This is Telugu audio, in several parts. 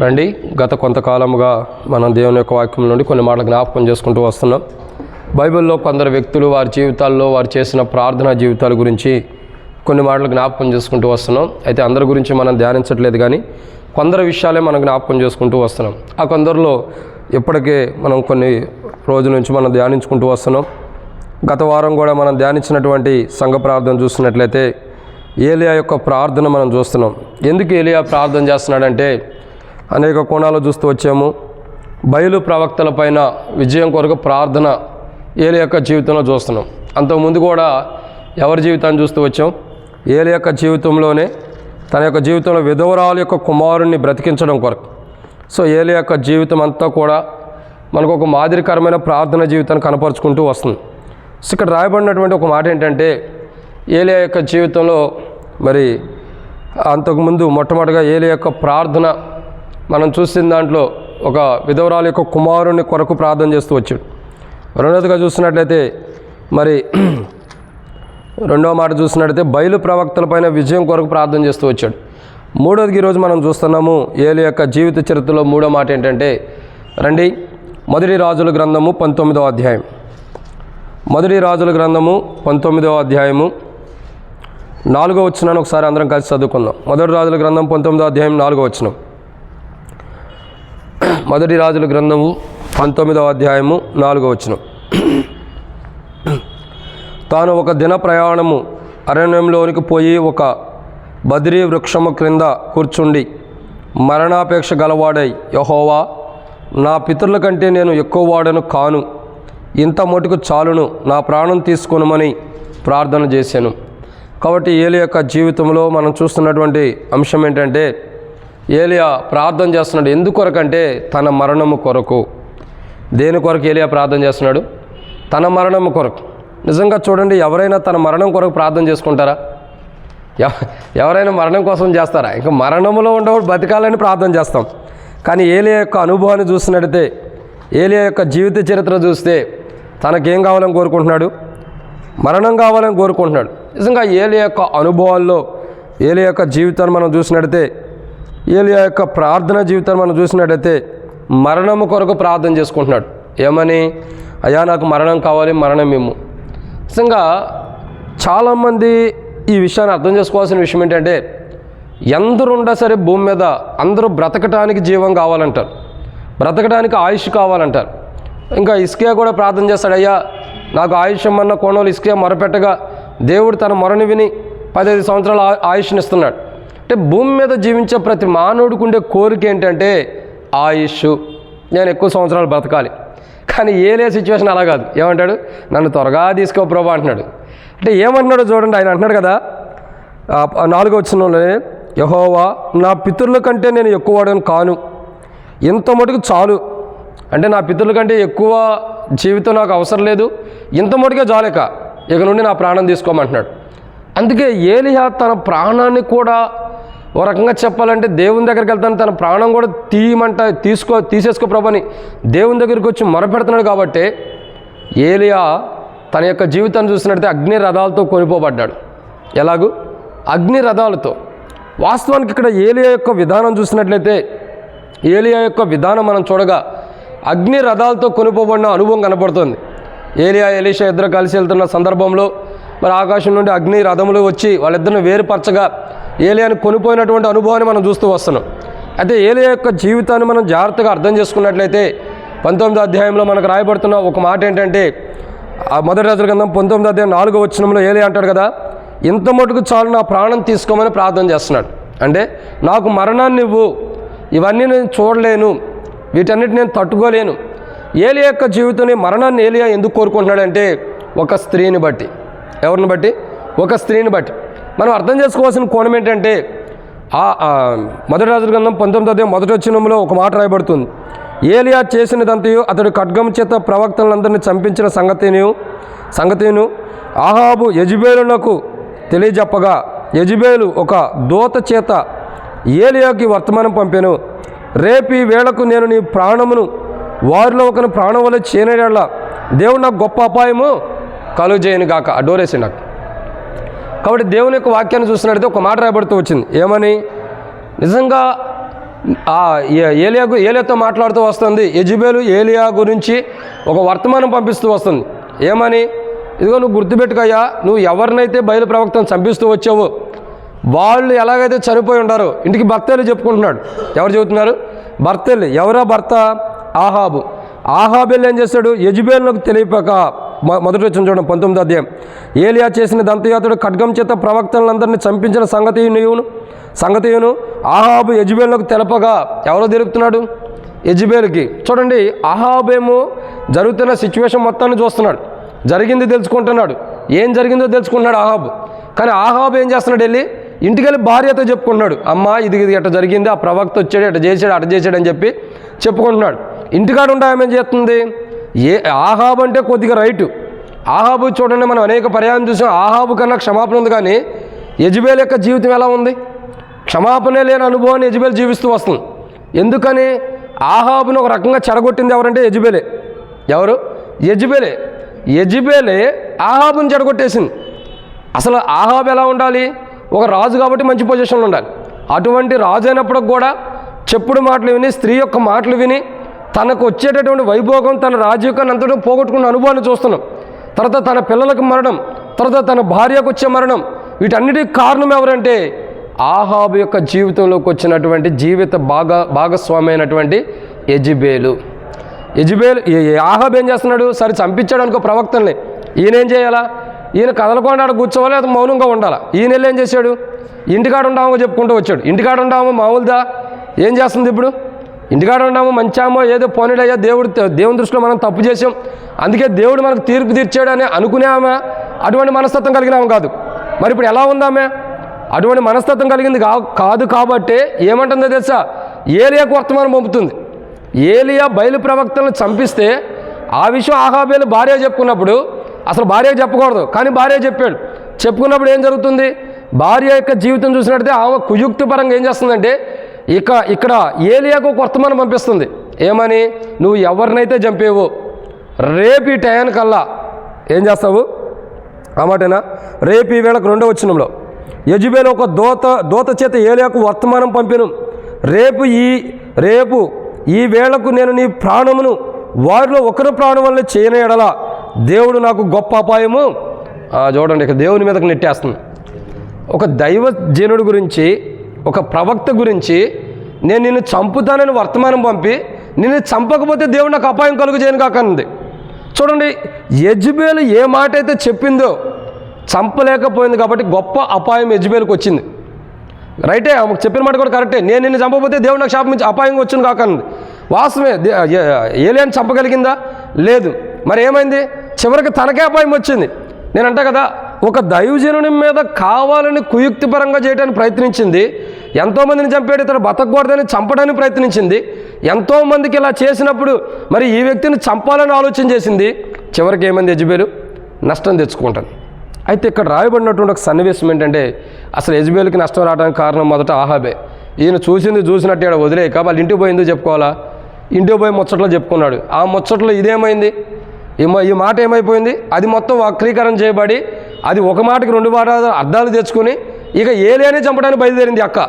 రండి, గత కొంతకాలముగా మనం దేవుని యొక్క వాక్యం నుండి కొన్ని మాటలు జ్ఞాపకం చేసుకుంటూ వస్తున్నాం. బైబిల్లో కొందరు వ్యక్తులు వారి జీవితాల్లో వారు చేసిన ప్రార్థనా జీవితాల గురించి కొన్ని మాటలు జ్ఞాపకం చేసుకుంటూ వస్తున్నాం. అయితే అందరి గురించి మనం ధ్యానించట్లేదు, కానీ కొందరు విషయాలే మనం జ్ఞాపకం చేసుకుంటూ వస్తున్నాం. ఆ కొందరిలో ఇప్పటికే మనం కొన్ని రోజుల నుంచి మనం ధ్యానించుకుంటూ వస్తున్నాం. గత వారం కూడా మనం ధ్యానించినటువంటి సంఘ ప్రార్థన చూస్తున్నట్లయితే ఏలియా యొక్క ప్రార్థన మనం చూస్తున్నాం. ఎందుకు ఏలియా ప్రార్థన చేస్తున్నాడంటే అనేక కోణాలు చూస్తూ వచ్చాము. బయలు ప్రవక్తల పైన విజయం కొరకు ప్రార్థన ఏలియా యొక్క జీవితంలో చూస్తున్నాం. అంతకుముందు కూడా ఎవరి జీవితాన్ని చూస్తూ వచ్చాం? ఏలియా యొక్క జీవితంలోనే తన యొక్క జీవితంలో విధవరాలు యొక్క కుమారుణ్ణి బ్రతికించడం కొరకు. సో ఏలియా యొక్క జీవితం అంతా కూడా మనకు ఒక మాదిరికరమైన ప్రార్థన జీవితాన్ని కనపరుచుకుంటూ వస్తుంది. సో ఇక్కడ రాయబడినటువంటి ఒక మాట ఏంటంటే, ఏలియా యొక్క జీవితంలో మరి అంతకుముందు మొట్టమొదటిగా ఏలియా యొక్క ప్రార్థన మనం చూసిన దాంట్లో ఒక విధవరాలు యొక్క కుమారుని కొరకు ప్రార్థన చేస్తూ వచ్చాడు. రెండవదిగా చూసినట్లయితే మరి రెండవ మాట చూసినట్లయితే బయలు ప్రవక్తలపైన విజయం కొరకు ప్రార్థన చేస్తూ వచ్చాడు. మూడవదిగా ఈరోజు మనం చూస్తున్నాము ఏలియా యొక్క జీవిత చరిత్రలో మూడో మాట ఏంటంటే, రండి, మొదటి రాజుల గ్రంథము 19వ అధ్యాయం. మొదటి రాజుల గ్రంథము 19వ అధ్యాయము 4వ వచనాన్ని ఒకసారి అందరం కలిసి చదువుకుందాం. మొదటి రాజుల గ్రంథం 19వ అధ్యాయం 4వ వచనం. మొదటి రాజుల గ్రంథము 19వ అధ్యాయము 4వ వచనం. తాను ఒక దిన ప్రయాణము అరణ్యంలోనికి పోయి ఒక బద్రీ వృక్షము క్రింద కూర్చుండి మరణాపేక్ష గలవాడై, యెహోవా, నా పితరుల కంటే నేను ఎక్కువ వాడను కాను, ఇంత మటుకు చాలును, నా ప్రాణం తీసుకొనుమని ప్రార్థన చేశాను. కాబట్టి ఏలియా యొక్క జీవితంలో మనం చూస్తున్నటువంటి అంశం ఏంటంటే, ఏలియా ప్రార్థన చేస్తున్నాడు. ఎందుకొరకంటే తన మరణము కొరకు. దేని కొరకు ఏలియా ప్రార్థన చేస్తున్నాడు? తన మరణము కొరకు. నిజంగా చూడండి, ఎవరైనా తన మరణం కొరకు ప్రార్థన చేసుకుంటారా? ఎవరైనా మరణం కోసం చేస్తారా? ఇంకా మరణంలో ఉండేవాడు బతకాలని ప్రార్థన చేస్తాం. కానీ ఏలియా యొక్క అనుభవాన్ని చూసినట్టయితే, ఏలియా యొక్క జీవిత చరిత్ర చూస్తే తనకేం కావాలని కోరుకుంటున్నాడు? మరణం కావాలని కోరుకుంటున్నాడు. నిజంగా ఏలియా యొక్క అనుభవాల్లో ఏలియా యొక్క జీవితాన్ని మనం చూసినట్టయితే, ఏలియా యొక్క ప్రార్థన జీవితాన్ని మనం చూసినట్టయితే మరణము కొరకు ప్రార్థన చేసుకుంటున్నాడు. ఏమని? అయ్యా, నాకు మరణం కావాలి, మరణం ఇమ్ము. నిజంగా చాలామంది ఈ విషయాన్ని అర్థం చేసుకోవాల్సిన విషయం ఏంటంటే, ఎందరు ఉన్నా సరే భూమి మీద అందరూ బ్రతకటానికి జీవం కావాలంటారు, బ్రతకడానికి ఆయుష్ కావాలంటారు. ఇంకా ఇస్కియా కూడా ప్రార్థన చేస్తాడు, అయ్యా నాకు ఆయుష్ అన్న కోణంలో ఇస్కియా మొరపెట్టగా దేవుడు తన మొరని విని 15 సంవత్సరాల ఆయుష్ని ఇస్తున్నాడు. అంటే భూమి మీద జీవించే ప్రతి మానవుడికి ఉండే కోరిక ఏంటంటే ఆయుష్, నేను ఎక్కువ సంవత్సరాలు బ్రతకాలి. కానీ ఏలియా సిచ్యువేషన్ అలా కాదు. ఏమంటాడు? నన్ను త్వరగా తీసుకో ప్రభు అంటున్నాడు. అంటే ఏమంటున్నాడో చూడండి. ఆయన అంటున్నాడు కదా 4వ వచనంలోనే, యెహోవా, నా పితరుల కంటే నేను ఎక్కువ వాడను కాను, ఇంత మటుకు చాలు. అంటే నా పితరుల కంటే ఎక్కువ జీవితం నాకు అవసరం లేదు, ఇంత మటుకే చాలేక ఇక నుండి నా ప్రాణం తీసుకోమంటున్నాడు. అందుకే ఏలియా తన ప్రాణాన్ని కూడా ఓ రకంగా చెప్పాలంటే దేవుని దగ్గరికి వెళ్తాను, తన ప్రాణం కూడా తీసేసుకో ప్రభని దేవుని దగ్గరికి వచ్చి మొరపెడుతున్నాడు. కాబట్టి ఏలియా తన యొక్క జీవితాన్ని చూసినట్లయితే అగ్ని రథాలతో కొనిపోబడ్డాడు. ఎలాగూ? అగ్ని రథాలతో. వాస్తవానికి ఇక్కడ ఏలియా యొక్క విధానం చూసినట్లయితే, ఏలియా యొక్క విధానం మనం చూడగా అగ్ని రథాలతో కొనిపోబడిన అనుభవం కనపడుతుంది. ఏలియా ఎలీషా ఇద్దరు కలిసి వెళ్తున్న సందర్భంలో మరి ఆకాశం నుండి అగ్ని రథములు వచ్చి వాళ్ళిద్దరిని వేరుపరచగా ఏలియాని కొనిపోయినటువంటి అనుభవాన్ని మనం చూస్తూ వస్తున్నాం. అయితే ఏలియా యొక్క జీవితాన్ని మనం జాగ్రత్తగా అర్థం చేసుకున్నట్లయితే 19వ అధ్యాయంలో మనకు రాయబడుతున్న ఒక మాట ఏంటంటే, ఆ మొదటి రాజుల గ్రంథం 19వ అధ్యాయం 4వ వచనంలో ఏలియా అంటాడు కదా, ఇంత మటుకు చాలు, నా ప్రాణం తీసుకోమని ప్రార్థన చేస్తున్నాడు. అంటే నాకు మరణాన్ని ఇవ్వు, ఇవన్నీ నేను చూడలేను, వీటన్నిటి నేను తట్టుకోలేను. ఏలియా యొక్క జీవితంలో మరణాన్ని ఏలియా ఎందుకు కోరుకుంటున్నాడంటే ఒక స్త్రీని బట్టి. ఎవరిని బట్టి? ఒక స్త్రీని బట్టి. మనం అర్థం చేసుకోవాల్సిన కోణం ఏంటంటే, మొదటి రాజుల గ్రంథం 19వ అధ్యాయం 1వ వచనంలో ఒక మాట రాయబడుతుంది, ఏలియా చేసినదంతయు అతడు ఖడ్గం చేత ప్రవక్తలందరినీ చంపించిన సంగతిను ఆహాబు యెజెబెలునకు తెలియజెప్పగా, యెజెబెలు ఒక దూత చేత ఏలియాకి వర్తమానం పంపాను, రేపు ఈ వేళకు నేను నీ ప్రాణమును వారిలో ఒకని ప్రాణం వల్ల చేయనలా దేవుడు నాకు గొప్ప అపాయము కలుగజేయను గాక. ఆ డోరేసి నాకు. కాబట్టి దేవుని యొక్క వాక్యాన్ని చూసినట్లయితే ఒక మాట రాయబడుతూ వచ్చింది. ఏమని? నిజంగా ఏలియాతో మాట్లాడుతూ వస్తుంది. యెజెబెలు ఏలియా గురించి ఒక వర్తమానం పంపిస్తూ వస్తుంది. ఏమని? ఇదిగో నువ్వు గుర్తుపెట్టుకయ్యా, నువ్వు ఎవరినైతే బయలు ప్రవక్తను చంపిస్తూ వచ్చావో వాళ్ళు ఎలాగైతే చనిపోయి ఉండారో ఇంటికి భర్తలు చెప్పుకుంటున్నాడు. ఎవరు చెబుతున్నారు? భర్తలు. ఎవరా భర్త? ఆహాబు. ఆహాబెల్లి ఏం చేశాడు? యెజెబెలుకు తెలియక, మొదటి వచ్చిన చూడండి 19వ అధ్యాయం, ఏలియా చేసిన దంతయాత్రుడు ఖడ్గం చేత ప్రవక్తలందరినీ చంపించిన సంగతియును ఆహాబు యెజెబెలుకు తెలపగా. ఎవరో తెలుపుతున్నాడు? యెజెబెలుకి. చూడండి, ఆహాబేమో జరుగుతున్న సిచ్యువేషన్ మొత్తాన్ని చూస్తున్నాడు, జరిగింది తెలుసుకుంటున్నాడు, ఏం జరిగిందో తెలుసుకుంటున్నాడు ఆహాబు. కానీ ఆహాబు ఏం చేస్తున్నాడు? వెళ్ళి ఇంటికి వెళ్ళి భార్యతో చెప్పుకుంటున్నాడు, అమ్మ ఇది ఎట్ట జరిగింది, ఆ ప్రవక్త వచ్చాడు, అట చేశాడు అని చెప్పి చెప్పుకుంటున్నాడు. ఇంటికాడ ఉంటే ఆమె ఏం చేస్తుంది? ఆహాబు అంటే కొద్దిగా రైటు. ఆహాబు చూడండి, మనం అనేక పర్యాయం చూసాం. ఆహాబు కన్నా క్షమాపణ ఉంది, కానీ యెజెబెలు యొక్క జీవితం ఎలా ఉంది? క్షమాపణ లేని అనుభవాన్ని యెజెబెలు జీవిస్తూ వస్తుంది. ఎందుకని? ఆహాబును ఒక రకంగా చెడగొట్టింది ఎవరంటే యెజెబెలే. ఎవరు? యెజెబెలే ఆహాబుని చెడగొట్టేసింది. అసలు ఆహాబు ఎలా ఉండాలి? ఒక రాజు కాబట్టి మంచి పొజిషన్లో ఉండాలి. అటువంటి రాజు అయినప్పటికి కూడా చెప్పుడు మాటలు విని, స్త్రీ యొక్క మాటలు విని, తనకు వచ్చేటటువంటి వైభోగం, తన రాజకీయాన్ని అంతటా పోగొట్టుకున్న అనుభవాన్ని చూస్తున్నాం. తర్వాత తన పిల్లలకు మరణం, తర్వాత తన భార్యకు వచ్చే మరణం, వీటన్నిటికి కారణం ఎవరంటే ఆహాబు యొక్క జీవితంలోకి వచ్చినటువంటి జీవిత భాగస్వామి అయినటువంటి యెజెబెలు. ఆహాబు ఏం చేస్తున్నాడు? సరే చంపించాడు అనుకో ప్రవక్తల్ని, ఈయన ఏం చేయాలా? ఈయన కదలకుండా ఆడ కూర్చోవాలి, అది మౌనంగా ఉండాలా. ఈయన ఏం చేశాడు? ఇంటికాడ ఉండామో చెప్పుకుంటూ వచ్చాడు. ఇంటికాడ ఉండామో మామూలుదా? ఏం చేస్తుంది ఇప్పుడు? ఇంటికాడ ఉండామో మంచామో ఏదో పోనీడయ్యా, దేవుని దృష్టిలో మనం తప్పు చేసాం, అందుకే దేవుడు మనకు తీర్పు తీర్చాడు అని అనుకునేమా? అటువంటి మనస్తత్వం కలిగినాము కాదు. మరి ఇప్పుడు ఎలా ఉందామే? అటువంటి మనస్తత్వం కలిగింది కాదు. కాబట్టి ఏమంటుందో తెలుసా? ఏలియాకు వర్తమానం పంపుతుంది. ఏలియా బయలు ప్రవక్తలను చంపిస్తే ఆ విషయం ఆహాబేలు భార్య చెప్పుకున్నప్పుడు, అసలు భార్యకు చెప్పకూడదు, కానీ భార్య చెప్పాడు. చెప్పుకున్నప్పుడు ఏం జరుగుతుంది? భార్య యొక్క జీవితం చూసినట్టయితే ఆమె కుయుక్తి పరంగా ఏం చేస్తుందంటే ఇక్కడ ఏలియాకు ఒక వర్తమానం పంపిస్తుంది. ఏమని? నువ్వు ఎవరినైతే చంపేవో రేపు ఈ టయానికల్లా ఏం చేస్తావు? ఆ మాటేనా? రేపు ఈ వేళకు 2వ వచనంలో యెజెబెలు ఒక దూత చేత ఏలియాకు వర్తమానం పంపెను. రేపు ఈ వేళకు నేను నీ ప్రాణమును వారిలో ఒకరి ప్రాణం వల్ల చేయని ఎడల దేవుడు నాకు గొప్ప అపాయము. చూడండి, ఇక దేవుని మీదకి నెట్టేస్తుంది. ఒక దైవజనుడి గురించి, ఒక ప్రవక్త గురించి నేను నిన్ను చంపుతానని వర్తమానం పంపి, నిన్ను చంపకపోతే దేవుడు నాకు అపాయం కలుగు చేయను కాకనుంది. చూడండి, యెజెబెలు ఏ మాట అయితే చెప్పిందో చంపలేకపోయింది కాబట్టి గొప్ప అపాయం యెజెబెలుకు వచ్చింది. రైటే, ఆమెకు చెప్పిన మాట కూడా కరెక్టే. నేను నిన్ను చంపకపోతే దేవుడు నాకు శాపం అపాయంగా వచ్చింది కాకనుంది. వాస్తవమే. ఏలియాని చంపగలిగిందా? లేదు. మరి ఏమైంది? చివరికి తనకే అపాయం వచ్చింది. నేను అంటా కదా, ఒక దైవజనుని మీద కావాలని కుయుక్తిపరంగా చేయడానికి ప్రయత్నించింది. ఎంతోమందిని చంపాడు, ఇతను బతకూడదని చంపడానికి ప్రయత్నించింది. ఎంతోమందికి ఇలా చేసినప్పుడు మరి ఈ వ్యక్తిని చంపాలని ఆలోచన చేసింది. చివరికి ఏమైంది? యెజెబెలు నష్టం తెచ్చుకుంటాను. అయితే ఇక్కడ రాయబడినటువంటి ఒక సన్నివేశం ఏంటంటే, అసలు యెజెబెలుకి నష్టం రావడానికి కారణం మొదట ఆహాబే. ఈయన చూసినట్టు ఇక్కడ వదిలేక వాళ్ళు ఇంటికి పోయి ఎందుకు చెప్పుకోవాలా? ఇంటికి పోయి ముచ్చట్లో చెప్పుకున్నాడు. ఆ ముచ్చట్లో ఇదేమైంది? ఈ మాట ఏమైపోయింది? అది మొత్తం వక్రీకరణ చేయబడి అది ఒక మాటకి 2 అర్థాలు తెచ్చుకొని ఇక ఏలియానే చంపడానికి బయలుదేరింది అక్క.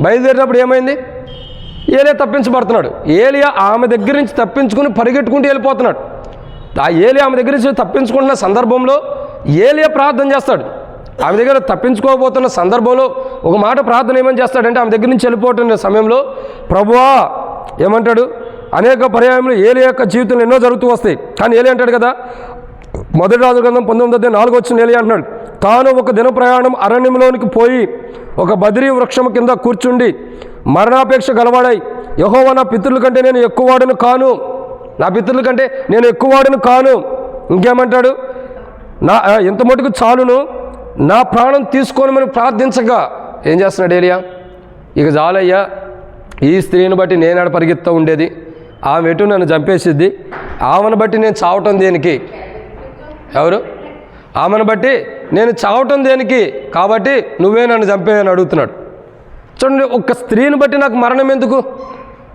బయలుదేరినప్పుడు ఏమైంది? ఏలియా తప్పించబడుతున్నాడు. ఏలియా ఆమె దగ్గర నుంచి తప్పించుకుని పరిగెట్టుకుంటూ వెళ్ళిపోతున్నాడు. ఆ ఏలియా ఆమె దగ్గర నుంచి తప్పించుకుంటున్న సందర్భంలో ఏలియా ప్రార్థన చేస్తాడు. ఆమె దగ్గర తప్పించుకోబోతున్న సందర్భంలో ఒక మాట ప్రార్థన ఏమని చేస్తాడంటే, ఆమె దగ్గర నుంచి వెళ్ళిపోతున్న సమయంలో ప్రభువా ఏమంటాడు? అనేక పర్యాయంలో ఏలియా యొక్క జీవితంలో ఎన్నో జరుగుతూ వస్తాయి. కానీ ఏలియా అంటాడు కదా, మొదటి రాజుల గ్రంథం 19:4 వచ్చిన ఏలియా అంటున్నాడు, తాను ఒక దిన ప్రయాణం అరణ్యంలోనికి పోయి ఒక బద్రీ వృక్షము కింద కూర్చుండి మరణాపేక్ష గలవాడై, యెహోవా నా పితరుల కంటే నేను ఎక్కువవాడను కాను, నా పితరుల కంటే నేను ఎక్కువవాడను కాను. ఇంకేమంటాడు? ఎంత మటుకు చాలును, నా ప్రాణం తీసుకోనమని ప్రార్థించగా ఏం చేస్తున్నాడు ఏలియా? ఇక చాలయ్యా, ఈ స్త్రీని బట్టి నేను పరిగెత్తా ఉండేది, ఆమె ఎటు నన్ను చంపేసిద్ది, ఆమెను బట్టి నేను చావటం దేనికి? ఎవరు? ఆమెను బట్టి నేను చావటం దేనికి? కాబట్టి నువ్వే నన్ను చంపేయని అడుగుతున్నాడు. చూడండి, ఒక స్త్రీని బట్టి నాకు మరణం ఎందుకు?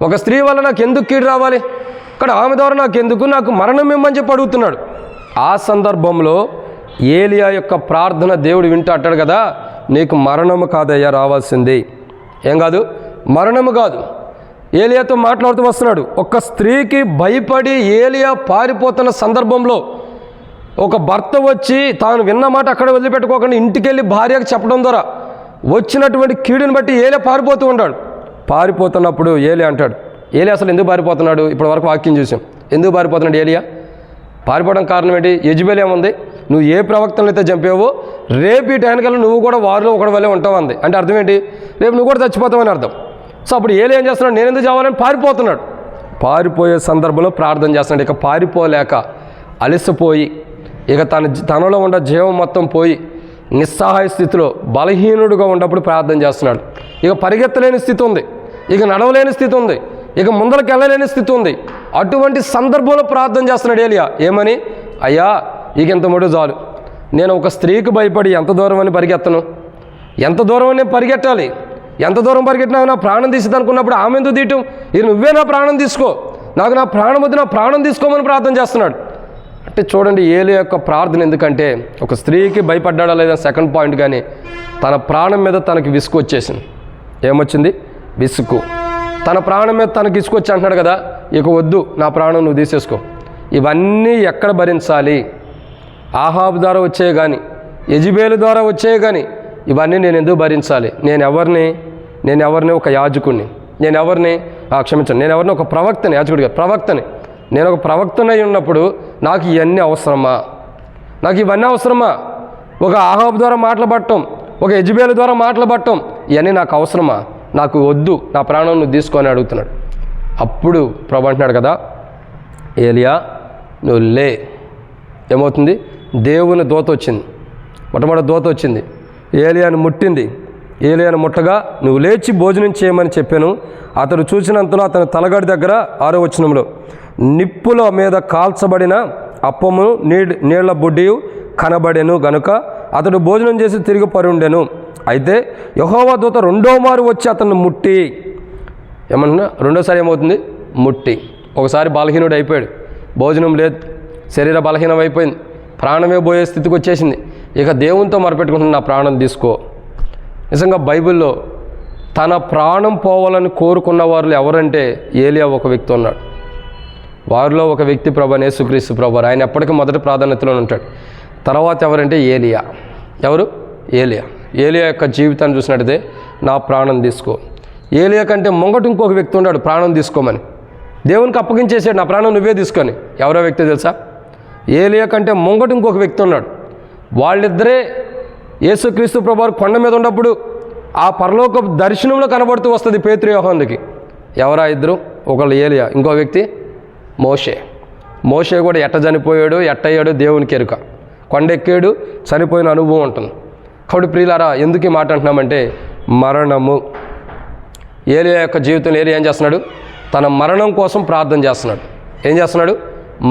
ఒక స్త్రీ వల్ల నాకు ఎందుకు కీడు రావాలి? ఇక్కడ ఆమె ద్వారా నాకు మరణం ఇమ్మని చెప్పి అడుగుతున్నాడు. ఆ సందర్భంలో ఏలియా యొక్క ప్రార్థన దేవుడు వింటూ అంటాడు కదా, నీకు మరణము కాదయ్యా రావాల్సింది. ఏం కాదు? మరణము కాదు. ఏలియాతో మాట్లాడుతూ వస్తున్నాడు. ఒక స్త్రీకి భయపడి ఏలియా పారిపోతున్న సందర్భంలో ఒక భర్త వచ్చి తాను విన్న మాట అక్కడ వదిలిపెట్టుకోకుండా ఇంటికెళ్ళి భార్యకు చెప్పడం ద్వారా వచ్చినటువంటి కీడుని బట్టి ఏలియా పారిపోతూ ఉన్నాడు. పారిపోతున్నప్పుడు ఏలియా అంటాడు, ఏలియా అసలు ఎందుకు పారిపోతున్నాడు? ఇప్పటి వరకు వాక్యం చూసాం. ఎందుకు పారిపోతున్నాడు ఏలియా? పారిపోవడం కారణం ఏంటి? యెజెబెల్ ఏముంది, నువ్వు ఏ ప్రవక్తలను అయితే చంపావో రేపు ఈ టైంకల్లా నువ్వు కూడా వారిలో ఒకటి వల్లే ఉంటావు అంది. అంటే అర్థం ఏంటి? రేపు నువ్వు కూడా చచ్చిపోతావని అర్థం. సో అప్పుడు ఏలియా ఏం చేస్తున్నాడు? నేను ఎందుకు చావాలని పారిపోతున్నాడు. పారిపోయే సందర్భంలో ప్రార్థన చేస్తున్నాడు. ఇక పారిపోలేక అలసిపోయి ఇక తనలో ఉన్న జీవం మొత్తం పోయి నిస్సహాయ స్థితిలో బలహీనుడుగా ఉన్నప్పుడు ప్రార్థన చేస్తున్నాడు. ఇక పరిగెత్తలేని స్థితి ఉంది, ఇక నడవలేని స్థితి ఉంది, ఇక ముందరకు వెళ్ళలేని స్థితి ఉంది. అటువంటి సందర్భంలో ప్రార్థన చేస్తున్నాడు ఏలియా. ఏమని? అయ్యా, ఇక ఇంత మటుకు చాలు. నేను ఒక స్త్రీకి భయపడి ఎంత దూరం అని పరిగెత్తను? ఎంత దూరం అని నేను పరిగెట్టాలి? ఎంత దూరం పరిగెట్టినా నా ప్రాణం తీసేది అనుకున్నప్పుడు ఆమె ఎందుకు తీయటం? ఇది నువ్వే నా ప్రాణం తీసుకో, నాకు నా ప్రాణం వద్దు, నా ప్రాణం తీసుకోమని ప్రార్థన చేస్తున్నాడు. అంటే చూడండి ఏలియా యొక్క ప్రార్థన. ఎందుకంటే ఒక స్త్రీకి భయపడ్డాడా లేదా సెకండ్ పాయింట్, కానీ తన ప్రాణం మీద తనకి విసుగు వచ్చేసింది. ఏమొచ్చింది? విసుగు. తన ప్రాణం మీద తనకి ఇసుకొచ్చి అంటున్నాడు కదా, ఇక వద్దు, నా ప్రాణం నువ్వు తీసేసుకో. ఇవన్నీ ఎక్కడ భరించాలి? ఆహాబు ద్వారా వచ్చాయి కానీ, యెజెబెలు ద్వారా వచ్చాయి కానీ, ఇవన్నీ నేను ఎందుకు భరించాలి? నేను ఎవరిని? ఒక యాజకుడిని. నేను ఎవరిని? ఒక ప్రవక్తని. యాజకుడిగా ప్రవక్తని. నేను ఒక ప్రవక్తనై ఉన్నప్పుడు నాకు ఇవన్నీ అవసరమా? నాకు ఇవన్నీ అవసరమా? ఒక ఆహాబు ద్వారా మాట్లాడటం, ఒక యెజెబెలు ద్వారా మాట్లాడటం, ఇవన్నీ నాకు అవసరమా? నాకు వద్దు, నా ప్రాణం నువ్వు తీసుకొని అడుగుతున్నాడు. అప్పుడు ప్రభు అంటున్నాడు కదా, ఏలియా నువ్వు లే. ఏమవుతుంది? దేవుని దూత వచ్చింది. మొట్టమొదటి దూత వచ్చింది, ఏలియాను ముట్టింది. ఏలియాను ముట్టగా నువ్వు లేచి భోజనం చేయమని చెప్పాను. అతడు చూసినంతలో అతని తలగడి దగ్గర 6వ వచనంలో నిప్పుల మీద కాల్చబడిన అప్పము నీళ్ల బుడ్డియు కనబడెను గనుక అతడు భోజనం చేసి తిరిగి పరుండెను. అయితే యెహోవా దూత రెండో మారు వచ్చి అతన్ని ముట్టి, ఏమన్నా రెండోసారి ఏమవుతుంది? ముట్టి. ఒకసారి బలహీనుడు అయిపోయాడు, భోజనం లేదు, శరీర బలహీనం అయిపోయింది, ప్రాణమే పోయే స్థితికి వచ్చేసింది. ఇక దేవునితో మొరపెట్టుకుంటున్న నా ప్రాణం తీసుకో. నిజంగా బైబిల్లో తన ప్రాణం పోవాలని కోరుకున్న వారు ఎవరంటే ఏలియా ఒక వ్యక్తి ఉన్నాడు. వారిలో ఒక వ్యక్తి ప్రభువైన యేసుక్రీస్తు ప్రభువారు. ఆయన ఎప్పటికీ మొదటి ప్రాధాన్యతలో ఉంటాడు. తర్వాత ఎవరంటే ఏలియా. ఎవరు? ఏలియా. ఏలియా యొక్క జీవితాన్ని చూసినట్టయితే నా ప్రాణం తీసుకో. ఏలియా కంటే ముంగట ఇంకొక వ్యక్తి ఉన్నాడు ప్రాణం తీసుకోమని. దేవునికి అప్పగించేసాడు, నా ప్రాణం నువ్వే తీసుకొని. ఎవరో వ్యక్తి తెలుసా? ఏలియా కంటే ముంగట ఇంకొక వ్యక్తి ఉన్నాడు. వాళ్ళిద్దరే యేసుక్రీస్తు ప్రభువారు కొండ మీద ఉన్నప్పుడు ఆ పరలోక దర్శనంలో కనబడుతూ వస్తుంది పేతురు యోహానుకి. ఎవరా ఇద్దరు? ఒకళ్ళు ఏలియా, ఇంకో వ్యక్తి మోషే. మోషే కూడా ఎట్ట చనిపోయాడు, ఎట్టయ్యాడు దేవునికి ఎరుక. కొండెక్కాడు, చనిపోయిన అనుభవం ఉంటుంది. కాబట్టి ప్రియులారా, ఎందుకు ఈ మాట అంటున్నామంటే మరణము. ఏలియా యొక్క జీవితంలో ఏలియా ఏం చేస్తున్నాడు? తన మరణం కోసం ప్రార్థన చేస్తున్నాడు. ఏం చేస్తున్నాడు?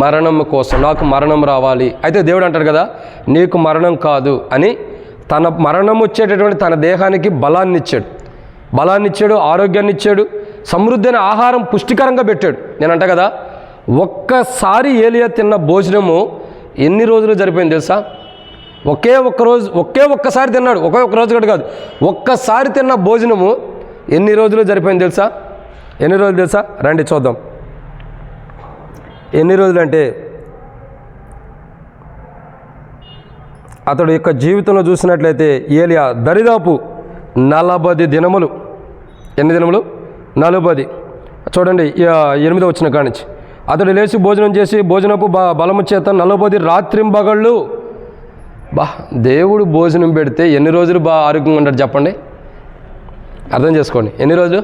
మరణం కోసం, నాకు మరణం రావాలి. అయితే దేవుడు అంటాడు కదా, నీకు మరణం కాదు అని తన మరణం వచ్చేటటువంటి తన దేహానికి బలాన్ని ఇచ్చాడు, ఆరోగ్యాన్ని ఇచ్చాడు, సమృద్ధి అయిన ఆహారం పుష్టికరంగా పెట్టాడు. నేను అంట కదా, ఒక్కసారి ఏలియా తిన్న భోజనము ఎన్ని రోజులు జరిపోయింది తెలుసా? ఒక్కసారి తిన్నాడు. ఒక్క రోజు కూడా కాదు, ఒక్కసారి తిన్న భోజనము ఎన్ని రోజులు జరిపోయింది తెలుసా? ఎన్ని రోజులు తెలుసా? రండి చూద్దాం. ఎన్ని రోజులు అంటే అతడు యొక్క జీవితంలో చూసినట్లయితే ఏలియా దరిదాపు 40 దినములు. ఎన్ని దినములు? 40. చూడండి 8వ వచనం కానించి. అతడు లేచి భోజనం చేసి భోజనపు బలము చేత 40 రాత్రింబగళ్ళు. దేవుడు భోజనం పెడితే ఎన్ని రోజులు ఆరోగ్యంగా ఉంటాడు చెప్పండి? అర్థం చేసుకోండి. ఎన్ని రోజులు?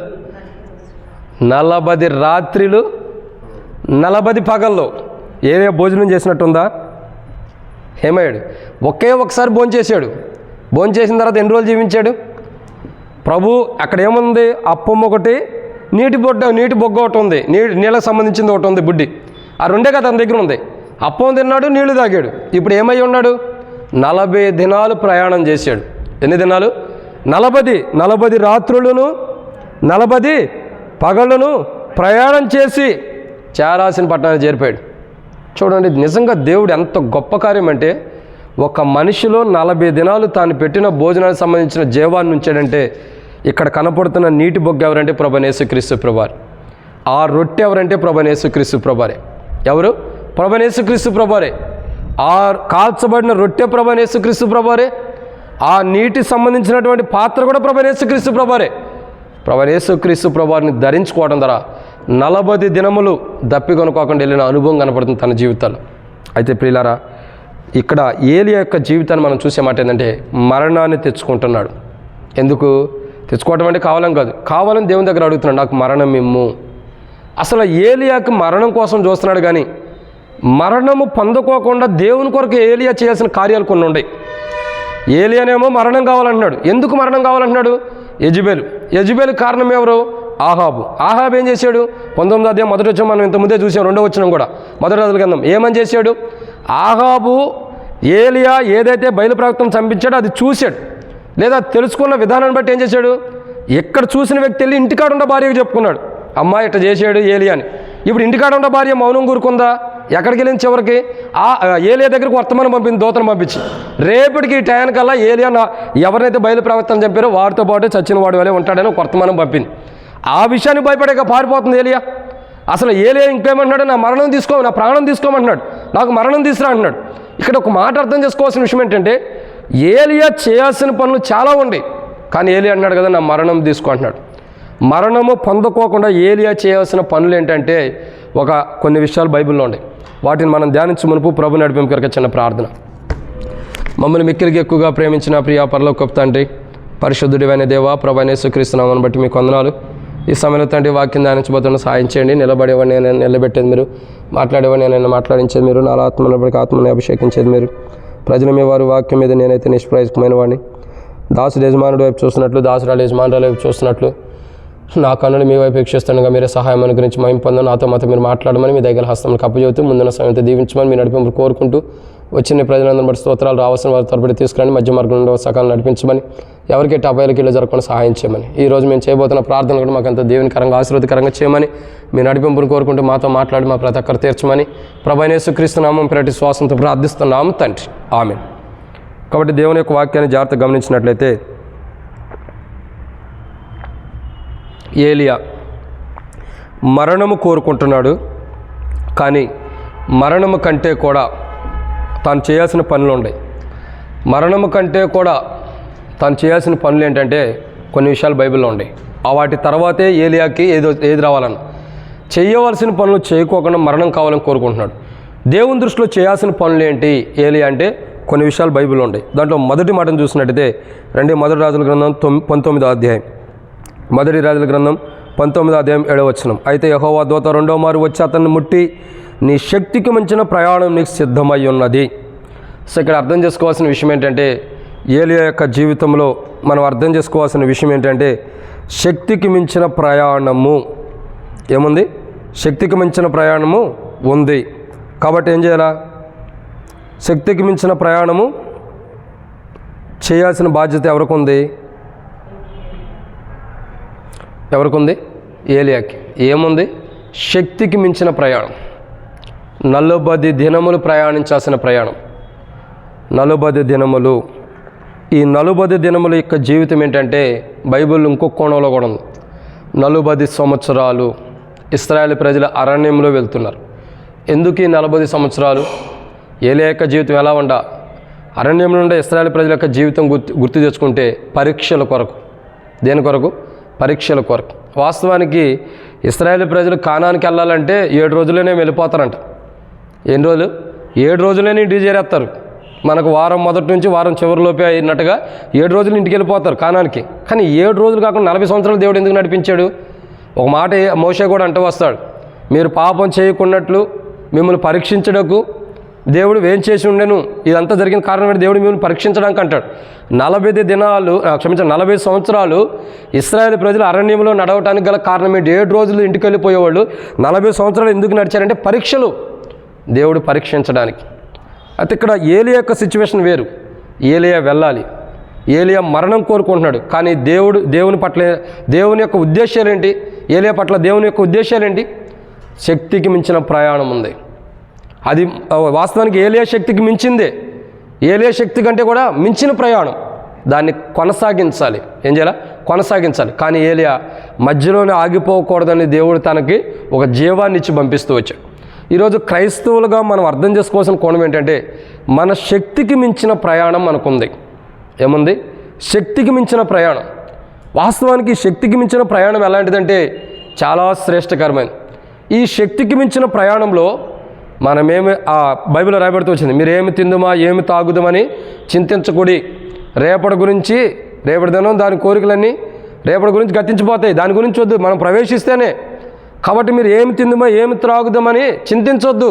40 రాత్రిలు 40 పగల్లో. ఏలియా భోజనం చేసినట్టుందా? ఏమయ్యాడు? ఒక్కసారి భోంచేశాడు. భోంచేసిన తర్వాత ఎన్ని రోజులు జీవించాడు? ప్రభు అక్కడ ఏముంది? అప్పం ఒకటి, నీటి బొగ్గ ఒకటి ఉంది, నీళ్ళకి సంబంధించింది ఒకటి ఉంది, బుడ్డి. ఆ రెండే కదా తన దగ్గర ఉంది. అప్పం తిన్నాడు, నీళ్లు తాగాడు. ఇప్పుడు ఏమై ఉన్నాడు? 40 దినాలు ప్రయాణం చేశాడు. ఎన్ని దినాలు? 40 రాత్రులను 40 పగళ్ళను ప్రయాణం చేసి చారాసిన పట్టణానికి చేరిపోయాడు. చూడండి, నిజంగా దేవుడు ఎంత గొప్ప కార్యం అంటే, ఒక మనిషిలో 40 దినాలు తాను పెట్టిన భోజనానికి సంబంధించిన జీవాన్ని ఉంచాడంటే, ఇక్కడ కనపడుతున్న నీటి బొగ్గ ఎవరంటే ప్రభువైన యేసుక్రీస్తు ప్రభువారు. ఆ రొట్టె ఎవరంటే ప్రభువైన యేసుక్రీస్తు ప్రభువారే. ఎవరు? ప్రభువైన యేసుక్రీస్తు ప్రభువారే. ఆ కాల్చబడిన రొట్టె ప్రభువైన యేసుక్రీస్తు ప్రభువారే. ఆ నీటి సంబంధించినటువంటి పాత్ర కూడా ప్రభువైన యేసుక్రీస్తు ప్రభువారే. ప్రభువైన యేసుక్రీస్తు ప్రభువారిని ధరించుకోవడం ద్వారా 40 దినములు దప్పికొనుకోకుండా వెళ్ళిన అనుభవం కనపడుతుంది తన జీవితాల్లో. అయితే ప్రియులారా, ఇక్కడ ఏలియా యొక్క జీవితాన్ని మనం చూసే మాట ఏంటంటే మరణాన్ని తెచ్చుకుంటున్నాడు. ఎందుకు తెచ్చుకోవటం అంటే కావాలని కాదు, కావాలని దేవుని దగ్గర అడుగుతున్నాడు, నాకు మరణం ఇమ్ము. అసలు ఏలియాకి మరణం కోసం చూస్తున్నాడు, కానీ మరణము పొందుకోకుండా దేవుని కొరకు ఏలియా చేయాల్సిన కార్యాలు కొన్ని ఉన్నాయి. ఏలియానేమో మరణం కావాలంటున్నాడు. ఎందుకు మరణం కావాలంటున్నాడు? యెజబెలు కారణం ఎవరు? ఆహాబు ఏం చేశాడు? 19వ అధ్యాయం మొదటి వచనం మనం ఇంతకుముందే చూసాం, 2వ వచనం కూడా మొదటి రాజుల గ్రంథం. ఏమని చేశాడు? ఆహాబు ఏలియా ఏదైతే బయలు ప్రవక్తను చంపించాడో అది చూశాడు, లేదా తెలుసుకున్న విధానాన్ని బట్టి ఏం చేశాడు? ఎక్కడ చూసిన వ్యక్తి వెళ్ళి ఇంటికాడ ఉన్న భార్యకు చెప్పుకున్నాడు, అమ్మా ఇట్లా చేశాడు ఏలియా అని. ఇప్పుడు ఇంటికాడ ఉన్న భార్య మౌనం కూరుకుందా? ఎక్కడికి వెళ్ళింది? చివరికి ఏలియా దగ్గరికి వర్తమానం పంపింది, దూతను పంపించి, రేపటికి టయానికల్లా ఏలియా ఎవరినైతే బయలు ప్రవక్తను చంపారో వారితో పాటు చచ్చిన వాడి వల్లే ఉంటాడని ఒక వర్తమానం పంపింది. ఆ విషయాన్ని భయపడక పారిపోతుంది ఏలియా. అసలు ఏలియా ఇంకేమంటున్నాడు? నా మరణం తీసుకో, నా ప్రాణం తీసుకోమంటున్నాడు, నాకు మరణం తీసుకురా అంటున్నాడు. ఇక్కడ ఒక మాట అర్థం చేసుకోవాల్సిన విషయం ఏంటంటే ఏలియా చేయాల్సిన పనులు చాలా ఉన్నాయి, కానీ ఏలియా అన్నాడు కదా నా మరణం తీసుకో అంటున్నాడు. మరణము పొందుకోకుండా ఏలియా చేయాల్సిన పనులు ఏంటంటే కొన్ని విషయాలు బైబిల్లో ఉన్నాయి. వాటిని మనం ధ్యానించే మునుపు ప్రభు నడిపింపు కొరకు చిన్న ప్రార్థన. మమ్మల్ని మిక్కిలిగా ఎక్కువగా ప్రేమించిన ప్రియ పరలోకపు తండ్రి, పరిశుద్ధుడివైన దేవా, ప్రభువైన యేసుక్రీస్తు నామమును బట్టి మీకు వందనాలు. ఈ సమయంలో తండ్రి వాక్యం ధ్యానించబోతున్న సహాయం చేయండి. నిలబడేవాడిని నేను నిలబెట్టేది మీరు, మాట్లాడేవాడిని నేను మాట్లాడించేది మీరు, నా ఆత్మను బట్టి ఆత్మని అభిషేకించేది మీరు. ప్రజల మీ వారి వాక్యం మీద నేనైతే నిష్ప్రయోజకమైన వాడిని. దాసుడు యజమానుడు వైపు చూస్తున్నట్లు, దాసురాలు యజమానురాలు వైపు చూస్తున్నట్లు నా కన్నులు మీ వైపు వీక్షిస్తుండగా మీరే సహాయం గురించి మహిమ పొందని నాతో మాతో మీరు మాట్లాడమని మీ దగ్గర హస్తములు కప్పచెబుతూ ముందున్న సమయంతో దీవించమని మీ నడిపింపులు కోరుకుంటూ వచ్చిన ప్రజలందరిని బట్టి స్తోత్రాలు రావాల్సిన వారి తరబడి తీసుకురండి. మధ్య మార్గం నుండి సకాలం నడిపించమని, ఎవరికి అపాయాలకి ఇళ్ళు జరగకుండా సహాయం చేయమని, ఈరోజు మేము చేయబోతున్న ప్రార్థన కూడా మాకు అంత దేవునికరంగా ఆశీర్వాదకరంగా చేయమని మీ నడిపింపును కోరుకుంటూ మాతో మాట్లాడి మా ప్రతి ఒక్కరు తీర్చమని ప్రభువైన యేసుక్రీస్తు నామం ప్రతి శ్వాసంతో ప్రార్థిస్తున్నాము తండ్రి, ఆమేన్. కాబట్టి దేవుని యొక్క వాక్యాన్ని జాగ్రత్తగా గమనించినట్లయితే ఏలియా మరణము కోరుకుంటున్నాడు, కానీ మరణము కంటే కూడా తాను చేయాల్సిన పనులు ఉన్నాయి. మరణము కంటే కూడా తాను చేయాల్సిన పనులు ఏంటంటే కొన్ని విషయాలు బైబిల్లో ఉన్నాయి. వాటి తర్వాతే ఏలియాకి ఏది రావాలని చేయవలసిన పనులు చేయకోకుండా మరణం కావాలని కోరుకుంటున్నాడు. దేవుని దృష్టిలో చేయాల్సిన పనులు ఏంటి ఏలియా అంటే కొన్ని విషయాలు బైబిల్లో ఉన్నాయి. దాంట్లో మొదటి మాటను చూసినట్టయితే మొదటి రాజుల గ్రంథం 19వ అధ్యాయం, మొదటి రాజుల గ్రంథం 19వ అధ్యాయం 7వ వచనం. అయితే యెహోవా దూత రెండో మారు వచ్చి అతన్ని ముట్టి నీ శక్తికి మించిన ప్రయాణం నీకు సిద్ధమై ఉన్నది. సో ఇక్కడ అర్థం చేసుకోవాల్సిన విషయం ఏంటంటే ఏలియా యొక్క జీవితంలో మనం అర్థం చేసుకోవాల్సిన విషయం ఏంటంటే శక్తికి మించిన ప్రయాణము ఏముంది? శక్తికి మించిన ప్రయాణము ఉంది. కాబట్టి ఏం చేయాలా? శక్తికి మించిన ప్రయాణము చేయాల్సిన బాధ్యత ఎవరికి ఉంది? ఏలియాకి. ఏముంది? శక్తికి మించిన ప్రయాణం. 40 దినములు ప్రయాణించాల్సిన ప్రయాణం. 40 దినములు. ఈ 40 దినముల యొక్క జీవితం ఏంటంటే బైబిల్ ఇంకొక కోణంలో కూడా ఉంది. 40 సంవత్సరాలు ఇశ్రాయేలు ప్రజలు అరణ్యంలో వెళ్తున్నారు. ఎందుకు ఈ 40 సంవత్సరాలు? ఏలియా యొక్క జీవితం ఎలా ఉండా? అరణ్యంలో ఉండే ఇశ్రాయేలు ప్రజల యొక్క జీవితం గుర్తు తెచ్చుకుంటే పరీక్షల కొరకు. దేని కొరకు? పరీక్షల కొరకు. వాస్తవానికి ఇశ్రాయేలు ప్రజలు కానానికి వెళ్ళాలంటే 7 రోజుల్లోనే వెళ్ళిపోతారంట. ఎన్ని రోజులు? 7 రోజుల్లోనే ఇంటికి చేరేస్తారు. మనకు వారం మొదటి నుంచి వారం చివరిలోపే అయినట్టుగా 7 రోజులు ఇంటికి వెళ్ళిపోతారు కానానికి. కానీ 7 రోజులు కాకుండా 40 సంవత్సరాలు దేవుడు ఎందుకు నడిపించాడు? ఒక మాట మోషే కూడా అంటూ వస్తాడు, మీరు పాపం చేయకున్నట్లు మిమ్మల్ని పరీక్షించడకు దేవుడు ఏం చేసి ఉండెను. ఇదంతా జరిగిన కారణం ఏంటి? దేవుడు మిమ్మల్ని పరీక్షించడానికి అంటాడు. 40 సంవత్సరాలు ఇశ్రాయేలు ప్రజలు అరణ్యంలో నడవటానికి గల కారణం ఏంటి? 7 రోజులు ఇంటికి వెళ్ళిపోయేవాళ్ళు 40 సంవత్సరాలు ఎందుకు నడిచారంటే పరీక్షలు, దేవుడు పరీక్షించడానికి. అయితే ఇక్కడ ఏలియా యొక్క సిచ్యువేషన్ వేరు. ఏలియా వెళ్ళాలి, ఏలియా మరణం కోరుకుంటున్నాడు. కానీ దేవుని పట్ల దేవుని యొక్క ఉద్దేశాలు ఏంటి? ఏలియా పట్ల దేవుని యొక్క ఉద్దేశాలు ఏంటి? శక్తికి మించిన ప్రయాణం ఉంది. అది వాస్తవానికి ఏలియా శక్తికి మించిందే. ఏలియా శక్తి కంటే కూడా మించిన ప్రయాణం. దాన్ని కొనసాగించాలి. ఏం చేయాలి? కొనసాగించాలి. కానీ ఏలియా మధ్యలోనే ఆగిపోకూడదని దేవుడు తనకి ఒక జీవాన్ని ఇచ్చి పంపిస్తూ వచ్చాడు. ఈరోజు క్రైస్తవులుగా మనం అర్థం చేసుకోవాల్సిన కోణం ఏంటంటే, మన శక్తికి మించిన ప్రయాణం మనకుంది. ఏముంది? శక్తికి మించిన ప్రయాణం. వాస్తవానికి శక్తికి మించిన ప్రయాణం ఎలాంటిదంటే చాలా శ్రేష్టకరమైనది. ఈ శక్తికి మించిన ప్రయాణంలో మనమేమి బైబిల్లో రాయబడుతూ వచ్చింది, మీరు ఏమి తిందుమా ఏమి తాగుదామని చింతించకూడి, రేపటి గురించి, రేపటి దినం దాని కోరికలన్నీ రేపటి గురించి గతించిపోతాయి, దాని గురించి వద్దు, మనం ప్రవేశిస్తేనే. కాబట్టి మీరు ఏమి తిందుమా ఏమి త్రాగుదామని చింతించొద్దు,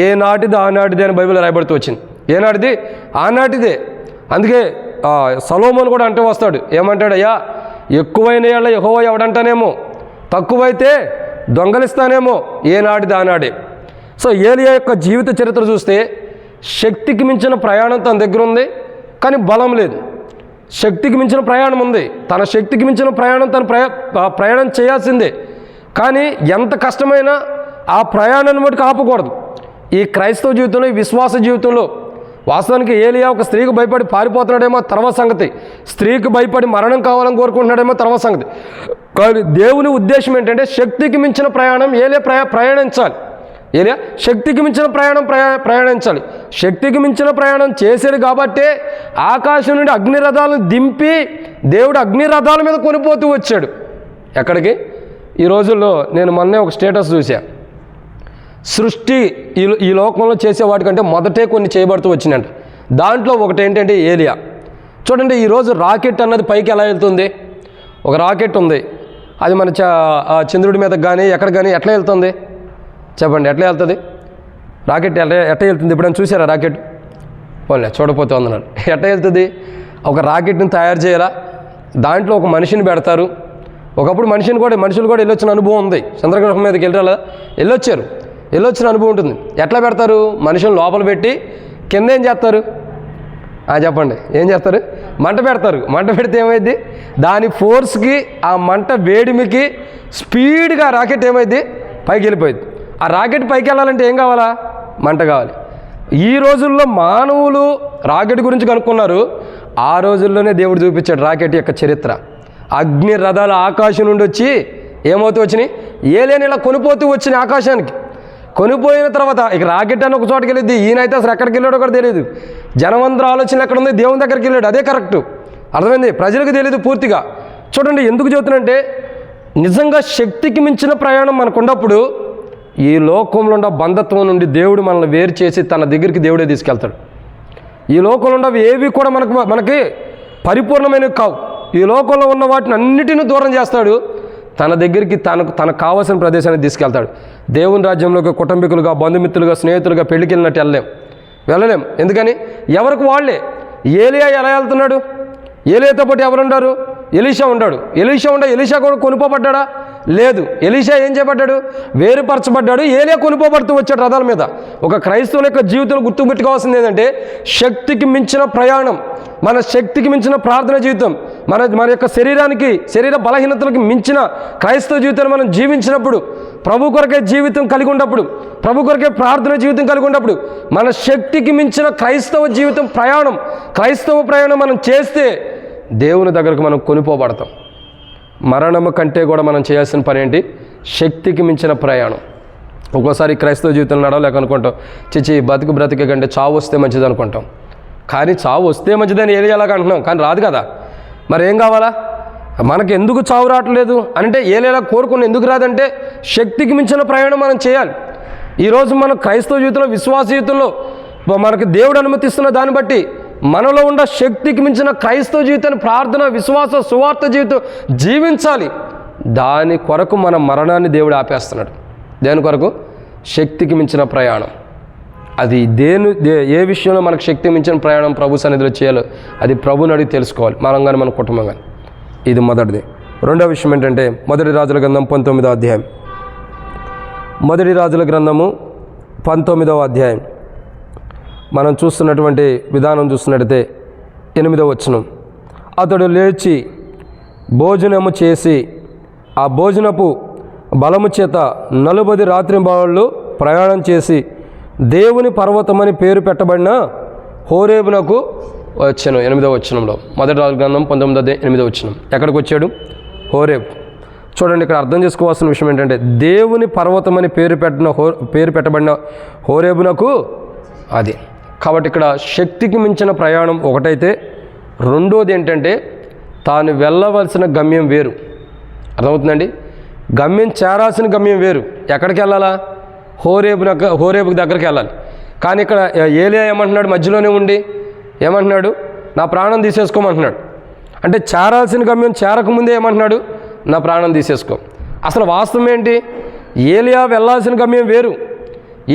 ఏ నాటిది ఆనాటిది అని బైబిల్లో రాయబడుతూ వచ్చింది. ఏనాటిది? ఆనాటిదే. అందుకే సొలొమోను కూడా అంటూ వస్తాడు, ఏమంటాడు? అయ్యా, ఎక్కువైన ఏళ్ళ యెహోవా ఎవడంటానేమో, తక్కువైతే దొంగలిస్తానేమో, ఏనాటిది ఆనాడే. సో ఏలియా యొక్క జీవిత చరిత్ర చూస్తే శక్తికి మించిన ప్రయాణం తన దగ్గర ఉంది, కానీ బలం లేదు. శక్తికి మించిన ప్రయాణం ఉంది, తన శక్తికి మించిన ప్రయాణం తను ప్రయాణం చేయాల్సిందే. కానీ ఎంత కష్టమైనా ఆ ప్రయాణాన్ని మటుకు ఆపకూడదు. ఈ క్రైస్తవ జీవితంలో, ఈ విశ్వాస జీవితంలో వాస్తవానికి ఏలియా ఒక స్త్రీకి భయపడి పారిపోతున్నాడేమో తర్వాత సంగతి, స్త్రీకి భయపడి మరణం కావాలని కోరుకుంటున్నాడేమో తర్వాత సంగతి. కానీ దేవుని ఉద్దేశం ఏంటంటే శక్తికి మించిన ప్రయాణం ఏలియా ప్రయాణించాలి. ఏలియా శక్తికి మించిన ప్రయాణించాలి. శక్తికి మించిన ప్రయాణం చేశాడు కాబట్టే ఆకాశం నుండి అగ్నిరథాలను దింపి దేవుడు అగ్నిరథాల మీద కొనిపోతూ వచ్చాడు. ఎక్కడికి? ఈ రోజుల్లో నేను మొన్నే ఒక స్టేటస్ చూసా, సృష్టి ఈ లోకంలో చేసే వాటికంటే మొదటే కొన్ని చేయబడుతూ వచ్చినాయంట. దాంట్లో ఒకటి ఏంటంటే ఏలియా. చూడండి, ఈరోజు రాకెట్ అన్నది పైకి ఎలా వెళ్తుంది? ఒక రాకెట్ ఉంది, అది మన చంద్రుడి మీదకి కానీ ఎక్కడ కానీ ఎట్లా వెళ్తుంది చెప్పండి? ఎట్లా వెళ్తుంది రాకెట్? ఎట్లా వెళ్తుంది? ఎప్పుడైనా చూసారా రాకెట్? పోలే, చూడపోతే అన్నారు. ఎట్లా వెళ్తుంది? ఒక రాకెట్ని తయారు చేయాలా, దాంట్లో ఒక మనిషిని పెడతారు. ఒకప్పుడు మనుషులు కూడా వెళ్ళొచ్చిన అనుభవం ఉంది. చంద్రగ్రహం మీదకి వెళ్ళొచ్చిన అనుభవం ఉంటుంది. ఎట్లా పెడతారు? మనుషులు లోపల పెట్టి కింద ఏం చేస్తారు చెప్పండి? ఏం చేస్తారు? మంట పెడతారు. మంట పెడితే ఏమైంది? దాని ఫోర్స్కి, ఆ మంట వేడిమికి స్పీడ్గా రాకెట్ ఏమైంది? పైకి వెళ్ళిపోయింది. ఆ రాకెట్ పైకి వెళ్ళాలంటే ఏం కావాలా? మంట కావాలి. ఈ రోజుల్లో మానవులు రాకెట్ గురించి కనుక్కున్నారు. ఆ రోజుల్లోనే దేవుడు చూపించాడు రాకెట్ యొక్క చరిత్ర. అగ్ని రథాలు ఆకాశం నుండి వచ్చి ఏమవుతూ వచ్చినాయి? ఏలియాని ఇలా కొనిపోతూ వచ్చినాయి ఆకాశానికి. కొనిపోయిన తర్వాత ఇక రాకెట్ అని ఒక చోటకి వెళ్ళింది. ఈయనైతే అసలు ఎక్కడికి వెళ్ళాడో కూడా తెలియదు. జనమందరూ ఆలోచన ఎక్కడ ఉంది? దేవుని దగ్గరికి వెళ్ళాడు. అదే కరెక్టు. అర్థమైంది? ప్రజలకు తెలియదు పూర్తిగా. చూడండి, ఎందుకు చెబుతున్నంటే నిజంగా శక్తికి మించిన ప్రయాణం మనకు ఉన్నప్పుడు ఈ లోకంలో ఉన్న బంధత్వం నుండి దేవుడు మనల్ని వేరు చేసి తన దగ్గరికి దేవుడే తీసుకెళ్తాడు. ఈ లోకంలో ఉన్నవి ఏవి కూడా మనకి పరిపూర్ణమైనవి కావు. ఈ లోకంలో ఉన్న వాటిని అన్నిటినీ దూరం చేస్తాడు, తన దగ్గరికి తనకు కావాల్సిన ప్రదేశానికి తీసుకెళ్తాడు. దేవుని రాజ్యంలోకి కుటుంబీకులుగా, బంధుమిత్రులుగా, స్నేహితులుగా పెళ్ళికి వెళ్ళినట్టు వెళ్ళలేం. ఎందుకని? ఎవరికి వాళ్ళే. ఏలియా ఎలా వెళ్తున్నాడు? ఏలియాతో పాటు ఎవరుంటారు? ఎలీషా ఉన్నాడు. ఎలీషా కూడా కొనుపోబడ్డా? లేదు. ఎలీషా ఏం చేయబడ్డాడు? వేరుపరచబడ్డాడు. ఏలియా కొనుపోబడుతూ వచ్చాడు రథాల మీద. ఒక క్రైస్తవుల యొక్క జీవితంలో గుర్తుపెట్టుకోవాల్సింది ఏంటంటే శక్తికి మించిన ప్రయాణం, మన శక్తికి మించిన ప్రార్థన జీవితం, మన యొక్క శరీర బలహీనతలకు మించిన క్రైస్తవ జీవితాన్ని మనం జీవించినప్పుడు, ప్రభు కొరకే జీవితం కలిగి ఉన్నప్పుడు, ప్రభు కొరకే ప్రార్థన జీవితం కలిగి ఉన్నప్పుడు, మన శక్తికి మించిన క్రైస్తవ ప్రయాణం మనం చేస్తే దేవుని దగ్గరకు మనం కొనిపోబడతాం. మరణము కంటే కూడా మనం చేయాల్సిన పని ఏంటి? శక్తికి మించిన ప్రయాణం. ఒక్కోసారి క్రైస్తవ జీవితంలో నడవలేకనుకుంటాం, బ్రతికే కంటే చావు వస్తే మంచిది అనుకుంటాం. కానీ చావు వస్తే మంచిదని ఏలియాలాగా అంటున్నాం, కానీ రాదు కదా. మరి ఏం కావాలా? మనకు ఎందుకు చావు రావట్లేదు అంటే ఏలియాలా కోరుకున్న ఎందుకు రాదంటే శక్తికి మించిన ప్రయాణం మనం చేయాలి. ఈరోజు మన క్రైస్తవ జీవితంలో, విశ్వాస జీవితంలో మనకు దేవుడు అనుమతిస్తున్న దాన్ని బట్టి మనలో ఉన్న శక్తికి మించిన క్రైస్తవ జీవితాన్ని, ప్రార్థన, విశ్వాస, సువార్త జీవితం జీవించాలి. దాని కొరకు మన మరణాన్ని దేవుడు ఆపేస్తున్నాడు. దేని కొరకు? శక్తికి మించిన ప్రయాణం. అది ఏ విషయంలో మనకు శక్తి మించిన ప్రయాణం ప్రభు సన్నిధిలో చేయాలో అది ప్రభుని అడిగి తెలుసుకోవాలి, మనం కానీ మన కుటుంబం కానీ. ఇది మొదటిది. రెండో విషయం ఏంటంటే మొదటి రాజుల గ్రంథం 19వ అధ్యాయం. మొదటి రాజుల గ్రంథము 19వ అధ్యాయం మనం చూస్తున్నటువంటి విధానం చూస్తున్నట్టయితే 8వ వచనం, అతడు లేచి భోజనము చేసి ఆ భోజనపు బలము చేత 40 రాత్రింబవళ్ళు ప్రయాణం చేసి దేవుని పర్వతమని పేరు పెట్టబడిన హోరేబునకు వచ్చాను 8వ వచనంలో, మొదటి రాజుల గ్రంథం 19:8 వచనం. ఎక్కడికి వచ్చాడు? హోరేబ్. చూడండి, ఇక్కడ అర్థం చేసుకోవాల్సిన విషయం ఏంటంటే దేవుని పర్వతం అని పేరు పెట్టబడిన హోరేబునకు అది. కాబట్టి ఇక్కడ శక్తికి మించిన ప్రయాణం ఒకటైతే, రెండోది ఏంటంటే తాను వెళ్ళవలసిన గమ్యం వేరు. అర్థమవుతుందండి? గమ్యం చేరాల్సిన గమ్యం వేరు. ఎక్కడికి వెళ్ళాలా? హోరేబు దగ్గరికి వెళ్ళాలి. కానీ ఇక్కడ ఏలియా ఏమంటున్నాడు? మధ్యలోనే ఉండి ఏమంటున్నాడు? నా ప్రాణం తీసేసుకోమంటున్నాడు. అంటే చేరాల్సిన గమ్యం చేరకముందే ఏమంటున్నాడు? నా ప్రాణం తీసేసుకో. అసలు వాస్తవం ఏంటి? ఏలియా వెళ్ళాల్సిన గమ్యం వేరు,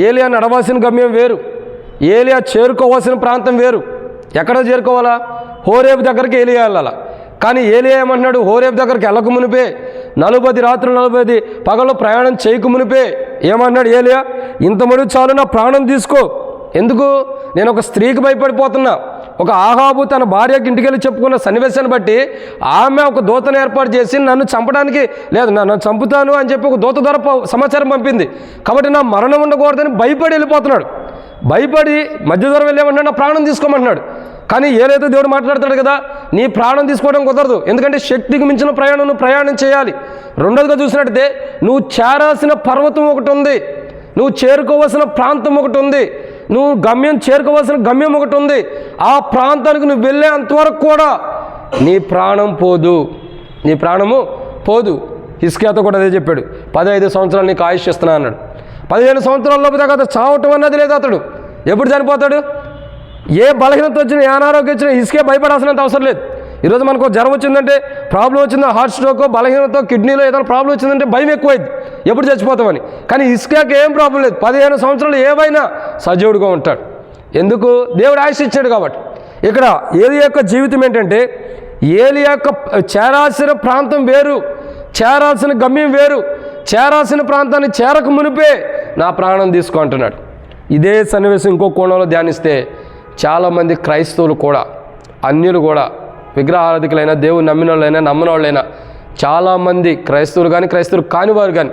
ఏలియా నడవాల్సిన గమ్యం వేరు, ఏలియా చేరుకోవాల్సిన ప్రాంతం వేరు. ఎక్కడ చేరుకోవాలా? హోరేబు దగ్గరికి ఏలియా వెళ్ళాలా. కానీ ఏలియా ఏమంటున్నాడు? హోరేబు దగ్గరికి వెళ్ళక మునిపే, 40 రాత్రులు 40 పగలు ప్రయాణం చేయక మునిపే ఏమన్నాడు ఏలియా? ఇంత మడుగు చాలు, నా ప్రాణం తీసుకో. ఎందుకు? నేను ఒక స్త్రీకి భయపడిపోతున్నా. ఒక ఆహాబు తన భార్యకి ఇంటికి వెళ్ళి చెప్పుకున్న సన్నివేశాన్ని బట్టి ఆమె ఒక దూతను ఏర్పాటు చేసి నన్ను చంపడానికి లేదు, నన్ను చంపుతాను అని చెప్పి ఒక దూత ద్వారా సమాచారం పంపింది. కాబట్టి నా మరణం ఉండకూడదని భయపడి వెళ్ళిపోతున్నాడు. భయపడి మధ్య దూరం వెళ్ళేమంటున్నాడు, నా ప్రాణం తీసుకోమంటున్నాడు. కానీ ఏదైతే దేవుడు మాట్లాడతాడు కదా, నీ ప్రాణం తీసుకోవడం కుదరదు. ఎందుకంటే శక్తికి మించిన ప్రయాణం నువ్వు ప్రయాణం చేయాలి. రెండోదిగా చూసినట్టయితే నువ్వు చేరాల్సిన పర్వతం ఒకటి ఉంది, నువ్వు చేరుకోవాల్సిన ప్రాంతం ఒకటి ఉంది, నువ్వు చేరుకోవాల్సిన గమ్యం ఒకటి ఉంది. ఆ ప్రాంతానికి నువ్వు వెళ్ళే అంతవరకు కూడా నీ ప్రాణం పోదు, నీ ప్రాణము పోదు. హిజ్కియాతో కూడా అదే చెప్పాడు. 15 సంవత్సరాలు నీకు ఆయుష్ ఇస్తున్నా అన్నాడు. 15 సంవత్సరాల లోపు దాకా అతడు చావటం అన్నది లేదు. అతడు ఎప్పుడు చనిపోతాడు? ఏ బలహీనత వచ్చినా, ఏ అనారోగ్యం వచ్చినా హిజ్కియా భయపడాల్సినంత అవసరం లేదు. ఈరోజు మనకు జ్వరం వచ్చిందంటే, ప్రాబ్లం వచ్చిందో, హార్ట్ స్ట్రోక్, బలహీనత, కిడ్నీలో ఏదైనా ప్రాబ్లం వచ్చిందంటే భయం ఎక్కువైంది, ఎప్పుడు చచ్చిపోతామని. కానీ హిజ్కియాకి ఏం ప్రాబ్లం లేదు. 15 సంవత్సరాలు ఏవైనా సజీవుడిగా ఉంటాడు. ఎందుకు? దేవుడు ఆయుష్ ఇచ్చాడు కాబట్టి. ఇక్కడ ఏలియా యొక్క జీవితం ఏంటంటే, ఏలియా యొక్క చేరాల్సిన ప్రాంతం వేరు, చేరాల్సిన గమ్యం వేరు. చేరాల్సిన ప్రాంతాన్ని చేరక మునిపే నా ప్రాణం తీసుకో అంటున్నాడు. ఇదే సన్నివేశం ఇంకో కోణంలో ధ్యానిస్తే చాలామంది క్రైస్తవులు కూడా, అన్యులు కూడా, విగ్రహారాధికులైనా, దేవుని నమ్మిన వాళ్ళైనా నమ్మని వాళ్ళైనా చాలామంది క్రైస్తవులు కానీ క్రైస్తవులు కానివారు కానీ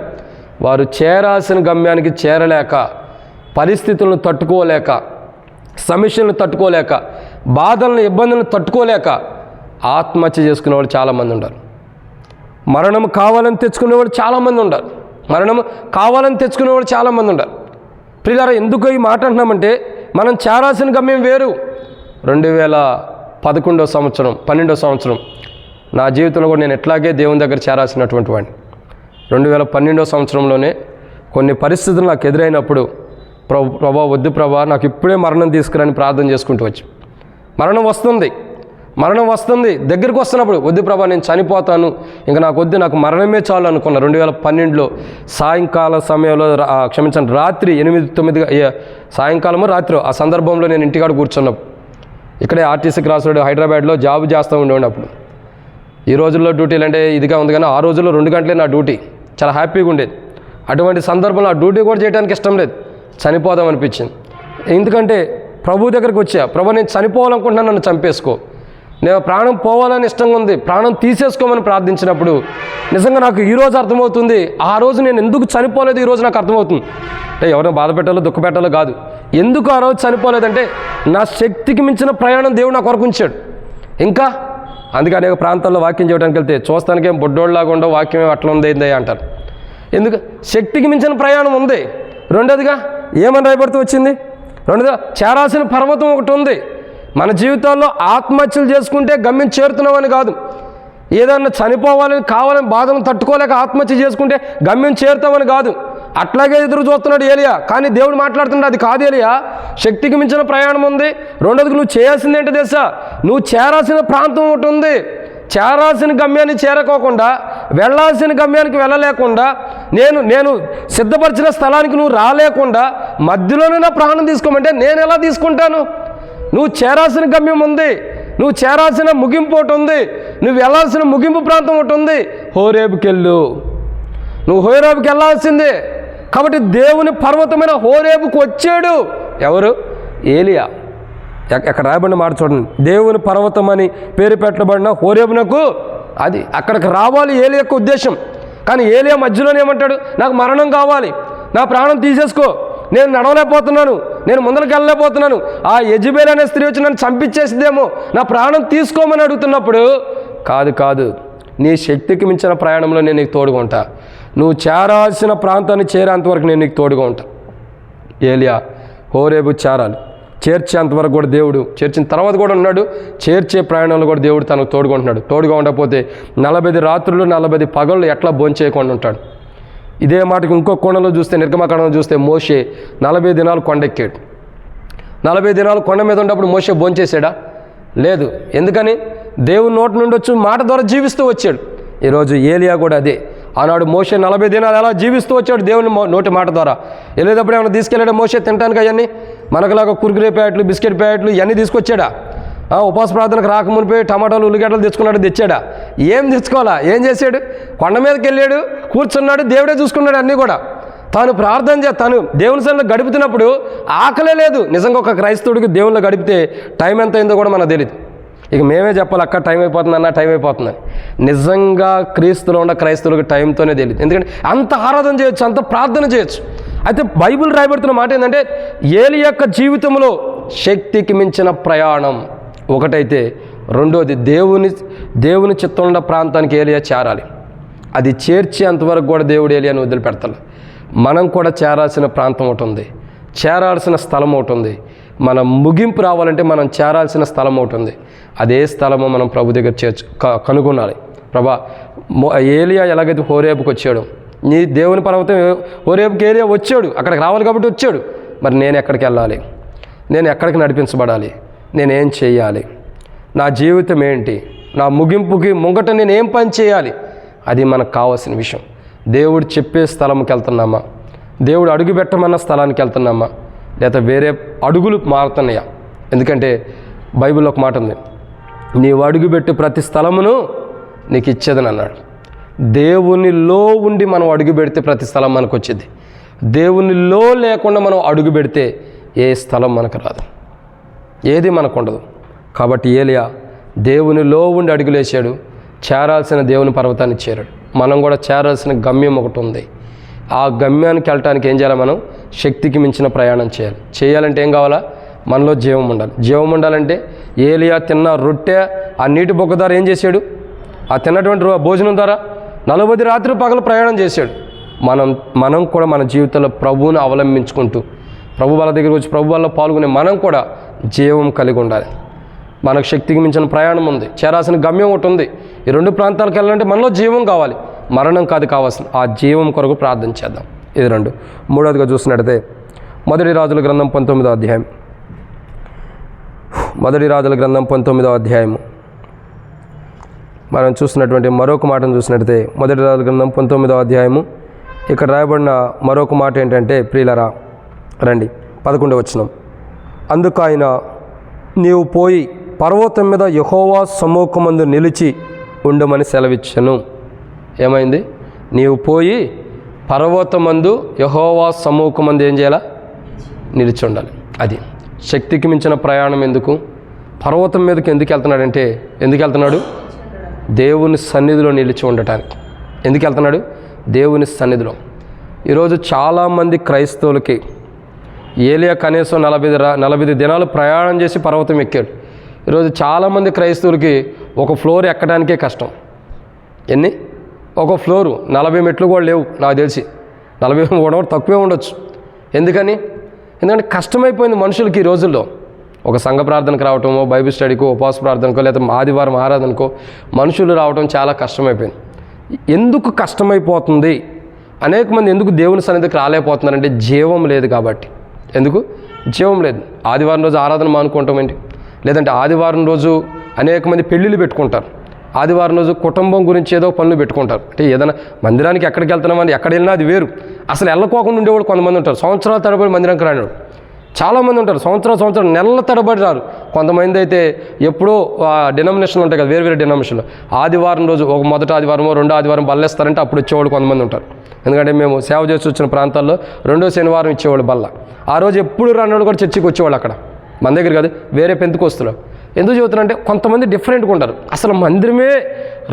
వారు చేరాల్సిన గమ్యానికి చేరలేక, పరిస్థితులను తట్టుకోలేక, సమస్యలను తట్టుకోలేక, బాధలను ఇబ్బందులను తట్టుకోలేక ఆత్మహత్య చేసుకునే వాళ్ళు చాలామంది ఉన్నారు. మరణం కావాలని తెచ్చుకునేవాళ్ళు చాలామంది ఉన్నారు. మరణం కావాలని తెచ్చుకునేవాళ్ళు చాలామంది ఉన్నారు. ప్రియులారా, ఎందుకు ఈ మాట అంటున్నామంటే మనం చేరాల్సిన గమ్యం వేరు. 2011 సంవత్సరం 12వ సంవత్సరం నా జీవితంలో కూడా నేను ఎట్లాగే దేవుని దగ్గర చేరాల్సినటువంటి వాడిని. 2012 సంవత్సరంలోనే కొన్ని పరిస్థితులు నాకు ఎదురైనప్పుడు ప్రభా వద్దు ప్రభా, నాకు ఇప్పుడే మరణం తీసుకురని ప్రార్థన చేసుకుంటూ వచ్చి, మరణం వస్తుంది దగ్గరికి వస్తున్నప్పుడు వద్దు ప్రభా, నేను చనిపోతాను, ఇంకా నాకు వద్దు, నాకు మరణమే చాలు అనుకున్నా. 2012 సాయంకాల సమయంలో, రాత్రి 8-9 సాయంకాలము రాత్రి ఆ సందర్భంలో నేను ఇంటికాడ కూర్చున్నప్పుడు, ఇక్కడే ఆర్టీసీ క్రాస్ రోడ్ హైదరాబాద్లో జాబ్ చేస్తూ ఉండేవాడినప్పుడు. ఈ రోజుల్లో డ్యూటీలు అంటే ఇదిగా ఉంది, కానీ ఆ రోజుల్లో 2 గంటలే నా డ్యూటీ. చాలా హ్యాపీగా ఉండేది. అటువంటి సందర్భంలో ఆ డ్యూటీ కూడా చేయడానికి ఇష్టం లేదు, చనిపోదాం అనిపించింది. ఎందుకంటే ప్రభు దగ్గరికి వచ్చా, ప్రభు నేను చనిపోవాలనుకుంటున్నాను, నన్ను చంపేసుకో, నేను ప్రాణం పోవాలని ఇష్టంగా ఉంది, ప్రాణం తీసేసుకోమని ప్రార్థించినప్పుడు నిజంగా నాకు ఈరోజు అర్థమవుతుంది, ఆ రోజు నేను ఎందుకు చనిపోలేదు ఈరోజు నాకు అర్థమవుతుంది. అంటే ఎవరైనా బాధ పెట్టాలో దుఃఖ పెట్టాలో కాదు, ఎందుకు ఆ రోజు చనిపోలేదంటే నా శక్తికి మించిన ప్రయాణం దేవుడు నాకు వరకు ఉంచాడు. ఇంకా అందుకే అనేక ప్రాంతాల్లో వాక్యం చేయడానికి వెళ్తే చూస్తానికి ఏం బొడ్డోళ్ళలాగా ఉండవు, వాక్యం అట్లా ఉంది అంటారు. ఎందుకు? శక్తికి మించిన ప్రయాణం ఉంది. రెండోదిగా ఏమని రాయబడుతూ వచ్చింది? రెండోదిగా చేరాల్సిన పర్వతం ఒకటి ఉంది. మన జీవితాల్లో ఆత్మహత్యలు చేసుకుంటే గమ్యం చేరుతున్నామని కాదు, ఏదన్నా చనిపోవాలని కావాలని బాధను తట్టుకోలేక ఆత్మహత్య చేసుకుంటే గమ్యం చేరుతామని కాదు. అట్లాగే ఎదురు చూస్తున్నాడు ఏలియా. కానీ దేవుడు మాట్లాడుతున్నాడు, అది కాదు ఏలియా, శక్తికి మించిన ప్రయాణం ఉంది. రెండోదికి నువ్వు చేయాల్సింది ఏంటో తెలుసా? నువ్వు చేరాల్సిన ప్రాంతం ఒకటి ఉంది. చేరాల్సిన గమ్యాన్ని చేరకోకుండా, వెళ్ళాల్సిన గమ్యానికి వెళ్ళలేకుండా, నేను సిద్ధపరిచిన స్థలానికి నువ్వు రాలేకుండా మధ్యలోనే నా ప్రాణం తీసుకోమంటే నేను ఎలా తీసుకుంటాను? నువ్వు చేరాల్సిన గమ్యం ఉంది, నువ్వు చేరాల్సిన ముగింపు ఒకటి ఉంది, నువ్వు వెళ్ళాల్సిన ముగింపు ప్రాంతం ఒకటి ఉంది. హోరేబుకి వెళ్ళు, నువ్వు హోరేబుకి వెళ్ళాల్సిందే. కాబట్టి దేవుని పర్వతమైన హోరేబుకు వచ్చాడు ఎవరు? ఏలియా. ఎక్కడ రాయబడిన మాట చూడండి, దేవుని పర్వతం అని పేరు పెట్టబడిన హోరేబునకు అది అక్కడికి రావాలి ఏలియా యొక్క ఉద్దేశం. కానీ ఏలియా మధ్యలోనే ఏమంటాడు? నాకు మరణం కావాలి, నా ప్రాణం తీసేసుకో, నేను నడవలేకపోతున్నాను, నేను ముందరికి వెళ్ళలేకపోతున్నాను, ఆ యెజబెల్ అనే స్త్రీ వచ్చి నన్ను చంపించేసిదేమో, నా ప్రాణం తీసుకోమని అడుగుతున్నప్పుడు, కాదు నీ శక్తికి మించిన ప్రయాణంలో నేను నీకు తోడుగా ఉంటా, నువ్వు చేరాల్సిన ప్రాంతాన్ని చేరేంతవరకు నేను నీకు తోడుగా ఉంటా. ఏలియా హోరేబు చేరాలి, చేర్చేంతవరకు కూడా దేవుడు, చేర్చిన తర్వాత కూడా ఉన్నాడు, చేర్చే ప్రయాణంలో కూడా దేవుడు తనకు తోడుగా ఉంటున్నాడు. తోడుగా ఉండకపోతే 40 రాత్రులు 40 పగళ్ళు ఎట్లా భోంచేయకుండా ఉంటాడు. ఇదే మాటకి ఇంకో కోణంలో చూస్తే, నిర్గమకాండంలో చూస్తే, మోషే 40 దినాలు కొండెక్కాడు. 40 దినాలు కొండ మీద ఉన్నప్పుడు మోషే భోంచేసాడా? లేదు. ఎందుకని? దేవుని నోటి నుండి వచ్చి మాట ద్వారా జీవిస్తూ వచ్చాడు. ఈరోజు ఏలియా కూడా అదే. ఆనాడు మోషే 40 దినాలు ఎలా జీవిస్తూ వచ్చాడు దేవుని నోటి మాట ద్వారా. వెళ్ళేటప్పుడు ఏమైనా తీసుకెళ్ళాడు మోషే తినడానికి? అవన్నీ మనకులాగా కుర్కురే ప్యాకెట్లు, బిస్కెట్ ప్యాకెట్లు ఇవన్నీ తీసుకొచ్చాడా? ఉపవాస ప్రార్థనకు రాకమునిపోయి టమాటాలు ఉల్లిగడ్డలు తెచ్చుకున్నాడు, తెచ్చాడా? ఏం తెచ్చుకోవాలా? ఏం చేశాడు? కొండ మీదకి వెళ్ళాడు, కూర్చున్నాడు, దేవుడే చూసుకున్నాడు అన్నీ కూడా. తాను ప్రార్థన తాను దేవుని సన్నిధిలో గడుపుతున్నప్పుడు ఆకలే లేదు. నిజంగా ఒక క్రైస్తవుడికి దేవునిలో గడిపితే టైం ఎంత అయిందో కూడా మనకు తెలియదు. ఇక మేమే చెప్పాలి, అక్క టైం అయిపోతుంది అన్న, టైం అయిపోతుందని. నిజంగా క్రీస్తులో ఉన్న క్రైస్తవులకు టైంతోనే తెలియదు. ఎందుకంటే అంత ఆరాధన చేయొచ్చు, అంత ప్రార్థన చేయొచ్చు. అయితే బైబిల్ రాయబడుతున్న మాట ఏంటంటే, ఏలి యొక్క జీవితంలో శక్తికి మించిన ప్రయాణం ఒకటైతే, రెండోది దేవుని చిత్తం ఉన్న ప్రాంతానికి ఏలియా చేరాలి. అది చేర్చేంతవరకు కూడా దేవుడు ఏలియాని వదిలిపెడతాడు. మనం కూడా చేరాల్సిన ప్రాంతం ఒకటి ఉంది, చేరాల్సిన స్థలం ఒకటి ఉంది. మన ముగింపు రావాలంటే మనం చేరాల్సిన స్థలం ఒకటి ఉంది. అదే స్థలము మనం ప్రభు దగ్గర కనుగొనాలి. ప్రభా, ఏలియా ఎలాగైతే హోరేబుకి వచ్చాడు, నీ దేవుని పర్వతం హోరేబుకి ఏలియా వచ్చాడు, అక్కడికి రావాలి కాబట్టి వచ్చాడు. మరి నేను ఎక్కడికి వెళ్ళాలి? నేను ఎక్కడికి నడిపించబడాలి? నేనేం చేయాలి? నా జీవితం ఏంటి? నా ముగింపుకి ముంగట నేను ఏం పని చేయాలి? అది మనకు కావాల్సిన విషయం. దేవుడు చెప్పే స్థలంకి వెళ్తున్నామా? దేవుడు అడుగు పెట్టమన్న స్థలానికి వెళ్తున్నామా? లేదా వేరే అడుగులు మారుతున్నాయా? ఎందుకంటే బైబిల్లో ఒక మాట ఉంది, నీవు అడుగుపెట్టు ప్రతి స్థలమును నీకు ఇచ్చేదని అన్నాడు. దేవునిలో ఉండి మనం అడుగు పెడితే ప్రతి స్థలం మనకు వచ్చేది. దేవునిలో లేకుండా మనం అడుగు పెడితే ఏ స్థలం మనకు రాదు, ఏది మనకు ఉండదు. కాబట్టి ఏలియా దేవునిలో ఉండి అడుగులేసాడు, చేరాల్సిన దేవుని పర్వతాన్ని చేరాడు. మనం కూడా చేరాల్సిన గమ్యం ఒకటి ఉంది. ఆ గమ్యానికి వెళ్ళటానికి ఏం చేయాలి? మనం శక్తికి మించిన ప్రయాణం చేయాలంటే ఏం కావాలా? మనలో జీవం ఉండాలి. జీవం ఉండాలంటే ఏలియా తిన్న రొట్టె, ఆ నీటి బొగ్గ ద్వారా ఏం చేశాడు? ఆ తిన్నటువంటి భోజనం ద్వారా 40 రాత్రి పగలు ప్రయాణం చేశాడు. మనం కూడా మన జీవితంలో ప్రభువుని అవలంబించుకుంటూ, ప్రభు వాళ్ళ దగ్గరికి వచ్చి ప్రభు వాళ్ళలో పాల్గొనే మనం కూడా జీవం కలిగి ఉండాలి. మనకు శక్తికి మించిన ప్రయాణం ఉంది, చేరాల్సిన గమ్యం ఒకటి ఉంది. ఈ 2 ప్రాంతాలకు వెళ్ళాలంటే మనలో జీవం కావాలి, మరణం కాదు కావాల్సిన. ఆ జీవం కొరకు ప్రార్థన చేద్దాం. ఇది 2. మూడవదిగా చూసినట్టయితే మొదటి రాజుల గ్రంథం 19వ అధ్యాయం. మొదటి రాజుల గ్రంథం 19వ అధ్యాయము మనం చూసినటువంటి మరొక మాటను చూసినట్టయితే, మొదటి రాజుల గ్రంథం 19వ అధ్యాయము ఇక్కడ రాయబడిన మరొక మాట ఏంటంటే, ప్రియులరా రండి, 11వ వచనం. అందుకు ఆయన, నీవు పోయి పర్వతం మీద యెహోవా సమ్ముఖమందు నిలిచి ఉండమని సెలవిచ్చెను. ఏమైంది? నీవు పోయి పర్వతమందు యెహోవా సమ్ముఖమందు ఏం చేయాలా? నిలిచి ఉండాలి. అది శక్తికి మించిన ప్రయాణం. ఎందుకు పర్వతం మీదకి ఎందుకు వెళ్తున్నాడంటే, ఎందుకు వెళ్తున్నాడు? దేవుని సన్నిధిలో నిలిచి ఉండటానికి. ఎందుకు వెళ్తున్నాడు? దేవుని సన్నిధిలో. ఈరోజు చాలామంది క్రైస్తవులకి ఏలియా కనీసం 40 దినాలు ప్రయాణం చేసి పర్వతం ఎక్కాడు. ఈరోజు చాలామంది క్రైస్తవులకి ఒక ఫ్లోర్ ఎక్కడానికే కష్టం. ఒక ఫ్లోరు 40 మెట్లు కూడా లేవు నాకు తెలిసి. 40 కూడా తక్కువే ఉండొచ్చు. ఎందుకంటే కష్టమైపోయింది మనుషులకి ఈ రోజుల్లో. ఒక సంఘ ప్రార్థనకు రావటమో, బైబిల్ స్టడీకో, ఉపవాస ప్రార్థనకో, లేదా ఆదివారం ఆరాధనకో మనుషులు రావటం చాలా కష్టమైపోయింది. ఎందుకు కష్టమైపోతుంది? అనేక మంది ఎందుకు దేవుని సన్నిధికి రాలేకపోతున్నారంటే జీవం లేదు కాబట్టి. ఎందుకు జీవం లేదు? ఆదివారం రోజు ఆరాధన మానుకుంటాం ఏంటి? లేదంటే ఆదివారం రోజు అనేక మంది పెళ్ళిళ్ళు పెట్టుకుంటారు. ఆదివారం రోజు కుటుంబం గురించి ఏదో పనులు పెట్టుకుంటారు. అంటే ఏదైనా మందిరానికి ఎక్కడికి వెళ్తున్నామని, ఎక్కడ వెళ్ళినా అది వేరు. అసలు వెళ్ళకోకుండా ఉండేవాడు కొంతమంది ఉంటారు. సంవత్సరాల తరబడి మందిరానికి రానివాడు చాలామంది ఉంటారు. సంవత్సరం నెలల తరబడి రారు. కొంతమంది అయితే ఎప్పుడో డినామినేషన్లు ఉంటాయి కదా, వేరు డినామినేషన్లు. ఆదివారం రోజు ఒక మొదటి ఆదివారమో రెండో ఆదివారం బల్లేస్తారంటే అప్పుడు ఇచ్చేవాళ్ళు కొంతమంది ఉంటారు. ఎందుకంటే మేము సేవ చేసి వచ్చిన ప్రాంతాల్లో 2వ శనివారం ఇచ్చేవాళ్ళు బల్ల. ఆ రోజు ఎప్పుడు రానివాళ్ళు కూడా చర్చికి వచ్చేవాళ్ళు. అక్కడ మన దగ్గర కాదు, వేరే పెంతుకొస్తులు ఎందుకు చెబుతున్నానంటే కొంతమంది డిఫరెంట్గా ఉంటారు. అసలు మందిరమే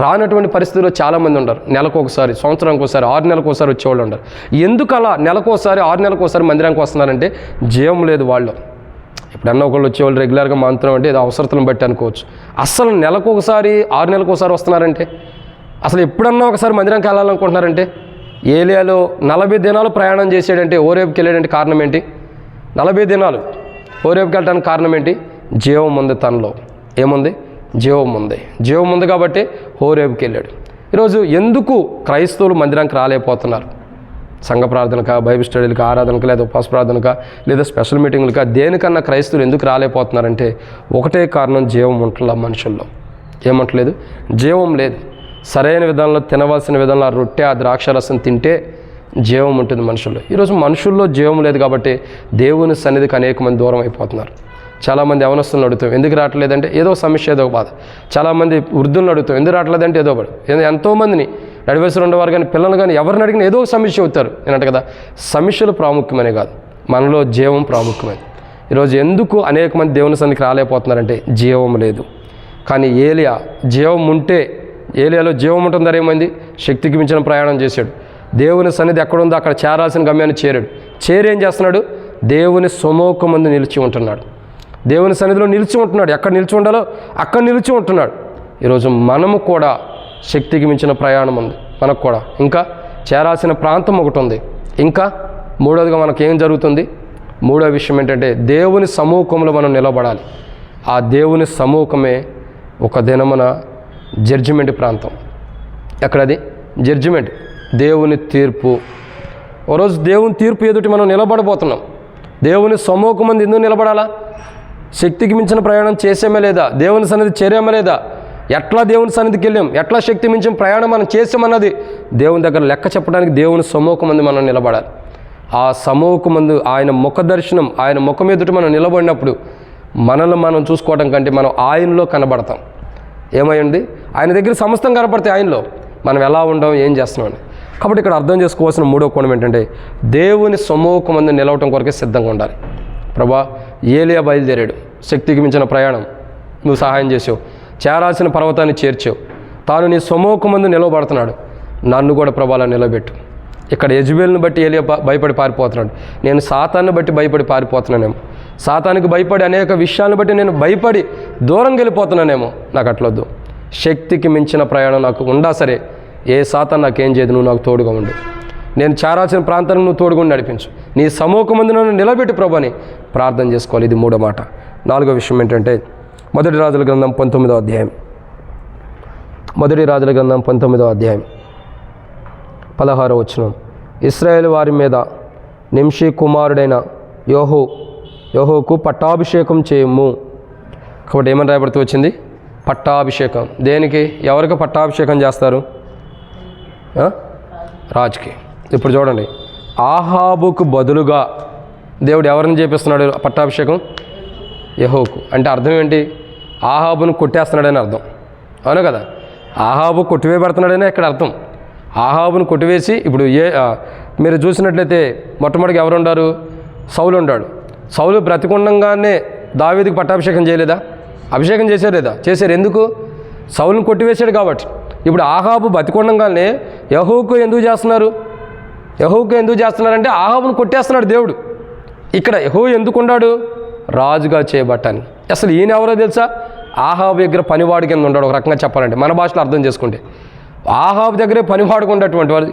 రానటువంటి పరిస్థితుల్లో చాలామంది ఉంటారు. నెలకు ఒకసారి, సంవత్సరానికి ఒకసారి, 6 నెలలకు ఒకసారి వచ్చేవాళ్ళు ఉంటారు. ఎందుకు అలా నెలకోసారి 6 నెలలకు ఒకసారి మందిరానికి వస్తున్నారంటే జీవం లేదు వాళ్ళు. ఎప్పుడన్నా ఒకళ్ళు వచ్చేవాళ్ళు రెగ్యులర్గా మాత్రం అంటే ఏదో అవసరతలను బట్టి అనుకోవచ్చు. అసలు నెలకు ఒకసారి 6 నెలలకు ఒకసారి వస్తున్నారంటే, అసలు ఎప్పుడన్నా ఒకసారి మందిరానికి వెళ్ళాలనుకుంటున్నారంటే, ఏలియాలో 40 దినాలు ప్రయాణం చేసాడంటే హోరేబుకి వెళ్ళాడంటే కారణం ఏంటి? 40 దినాలు హోరేబుకి వెళ్ళడానికి కారణం ఏంటి? జీవం ఉంది తనలో. ఏముంది? జీవం ఉంది. జీవం ఉంది కాబట్టి హోరేబుకి వెళ్ళాడు. ఈరోజు ఎందుకు క్రైస్తవులు మందిరానికి రాలేకపోతున్నారు? సంఘ ప్రార్థనక, బైబిల్ స్టడీలకి, ఆరాధనక, లేదా ఉపవాస ప్రార్థనక, లేదా స్పెషల్ మీటింగ్లక, దేనికన్నా క్రైస్తవులు ఎందుకు రాలేకపోతున్నారంటే ఒకటే కారణం, జీవం ఉంటుందా మనుషుల్లో? ఏమంటలేదు? జీవం లేదు. సరైన విధానంలో తినవలసిన విధానంలో ఆ రొట్టె, ఆ ద్రాక్షరసం తింటే జీవం ఉంటుంది మనుషుల్లో. ఈరోజు మనుషుల్లో జీవం లేదు కాబట్టి దేవుని సన్నిధికి అనేక మంది దూరం అయిపోతున్నారు. చాలామంది యవనస్తులను అడుగుతాం ఎందుకు రావట్లేదంటే ఏదో సమస్య, ఏదో బాధ. చాలామంది వృద్ధులను అడుగుతాం ఎందుకు రావట్లేదంటే ఏదో బాధ. ఎంతోమందిని నడివేసి ఉండేవారు కానీ, పిల్లలు కానీ ఎవరిని అడిగినా ఏదో సమస్య అవుతారు. నేనంట కదా, సమస్యలు ప్రాముఖ్యమనే కాదు, మనలో జీవం ప్రాముఖ్యమైనది. ఈరోజు ఎందుకు అనేక మంది దేవుని సన్నిధికి రాలేకపోతున్నారంటే జీవం లేదు. కానీ ఏలియా జీవం ఉంటే, ఏలియాలో జీవం ఉంటుందా? ఏమైంది? శక్తికి మించిన ప్రయాణం చేశాడు. దేవుని సన్నిధి ఎక్కడుందో అక్కడ చేరాల్సిన గమ్యాన్ని చేరాడు. ఏం చేస్తున్నాడు? దేవుని సముఖమందు నిలిచి ఉంటున్నాడు. దేవుని సన్నిధిలో నిలిచి ఉంటున్నాడు. ఎక్కడ నిలిచి ఉండాలో అక్కడ నిలిచి ఉంటున్నాడు. ఈరోజు మనము కూడా శక్తికి మించిన ప్రయాణం ఉంది మనకు కూడా. ఇంకా చేరాల్సిన ప్రాంతం ఒకటి ఉంది. ఇంకా మూడోదిగా మనకు ఏం జరుగుతుంది? మూడో విషయం ఏంటంటే దేవుని సముఖంలో మనం నిలబడాలి. ఆ దేవుని సముఖమే ఒక దినమున జడ్జిమెంట్ ప్రాంతం. ఎక్కడది? జడ్జిమెంట్, దేవుని తీర్పు. ఓ రోజు దేవుని తీర్పు ఎదుటి మనం నిలబడబోతున్నాం. దేవుని సముఖమందు ఎందుకు నిలబడాలా? శక్తికి మించిన ప్రయాణం చేసామే లేదా? దేవుని సన్నిధి చేరామా లేదా? ఎట్లా దేవుని సన్నిధికి వెళ్ళాం? ఎట్లా శక్తి మించిన ప్రయాణం మనం చేసామన్నది దేవుని దగ్గర లెక్క చెప్పడానికి దేవుని సముఖమందు మనం నిలబడాలి. ఆ సముఖమందు ఆయన ముఖ దర్శనం, ఆయన ముఖం ఎదుట మనం నిలబడినప్పుడు మనల్ని మనం చూసుకోవడం కంటే మనం ఆయనలో కనబడతాం. ఏమైంది? ఆయన దగ్గర సమస్తం కనపడతాయి. ఆయనలో మనం ఎలా ఉండం, ఏం చేస్తున్నాం. కాబట్టి ఇక్కడ అర్థం చేసుకోవాల్సిన మూడో కోణం ఏంటంటే దేవుని సముఖమందు నిలవటం కొరకే సిద్ధంగా ఉండాలి. ప్రభా, ఏలియా బయలుదేరాడు, శక్తికి మించిన ప్రయాణం, నువ్వు సహాయం చేసావు, చేరాల్సిన పర్వతాన్ని చేర్చావు, తాను నీ సముఖమందు నిలవబడుతున్నాడు. నన్ను కూడా ప్రభాలా నిలబెట్టు. ఇక్కడ యెజబెలును బట్టి ఏలియా భయపడి పారిపోతున్నాడు. నేను సాతాన్ని బట్టి భయపడి పారిపోతున్నానేమో, సాతానికి భయపడి అనేక విషయాలను బట్టి నేను భయపడి దూరంగా వెళ్ళిపోతున్నానేమో. నాకు అట్లొద్దు. శక్తికి మించిన ప్రయాణం నాకు ఉండా సరే, ఏ సాతాను నాకేం చేయదు, నువ్వు నాకు తోడుగా ఉండు. నేను చేరాల్సిన ప్రాంతానికి నువ్వు తోడుగా నడిపించు. నీ సముఖమందు నన్ను నిలబెట్టి ప్రభుని ప్రార్థన చేసుకోవాలి. ఇది మూడో మాట. నాలుగో విషయం ఏంటంటే మొదటి రాజుల గ్రంథం 19వ అధ్యాయం. మొదటి రాజుల గ్రంథం 19వ అధ్యాయం 16వ వచనం. ఇశ్రాయేలు వారి మీద నింషి కుమారుడైన యెహోకు పట్టాభిషేకం చేయము. కాబట్టి ఏమని రాయబడుతూ వచ్చింది? పట్టాభిషేకం. దేనికి? ఎవరికి పట్టాభిషేకం చేస్తారు? రాజుకి. ఇప్పుడు చూడండి, ఆహాబుకు బదులుగా దేవుడు ఎవరిని చేపిస్తున్నాడు పట్టాభిషేకం? యెహోకు. అంటే అర్థం ఏంటి? ఆహాబును కొట్టేస్తున్నాడని అర్థం. అవును కదా? ఆహాబు కొట్టివేయబడుతున్నాడని ఇక్కడ అర్థం. ఆహాబును కొట్టివేసి, ఇప్పుడు మీరు చూసినట్లయితే మొట్టమొదటిగా ఎవరు ఉండారు? సౌలు ఉన్నాడు. సౌలు బ్రతికుండంగానే దావీదుకి పట్టాభిషేకం చేయలేదా? అభిషేకం చేశారు లేదా? చేశారు. ఎందుకు? సౌలును కొట్టివేశాడు కాబట్టి. ఇప్పుడు ఆహాబు బతికుండంగానే యెహోకు ఎందుకు చేస్తున్నారు? యెహోకు ఎందుకు చేస్తున్నారంటే ఆహాబును కొట్టేస్తున్నాడు దేవుడు. ఇక్కడ యెహో ఎందుకున్నాడు? రాజుగా చేయబట్టాను. అసలు ఈయన ఎవరో తెలుసా? ఆహాబు దగ్గర పనివాడి కింద ఉన్నాడు. ఒక రకంగా చెప్పాలంటే మన భాషలో అర్థం చేసుకుంటే ఆహాబు దగ్గరే పనివాడుకున్నటువంటి వాడు.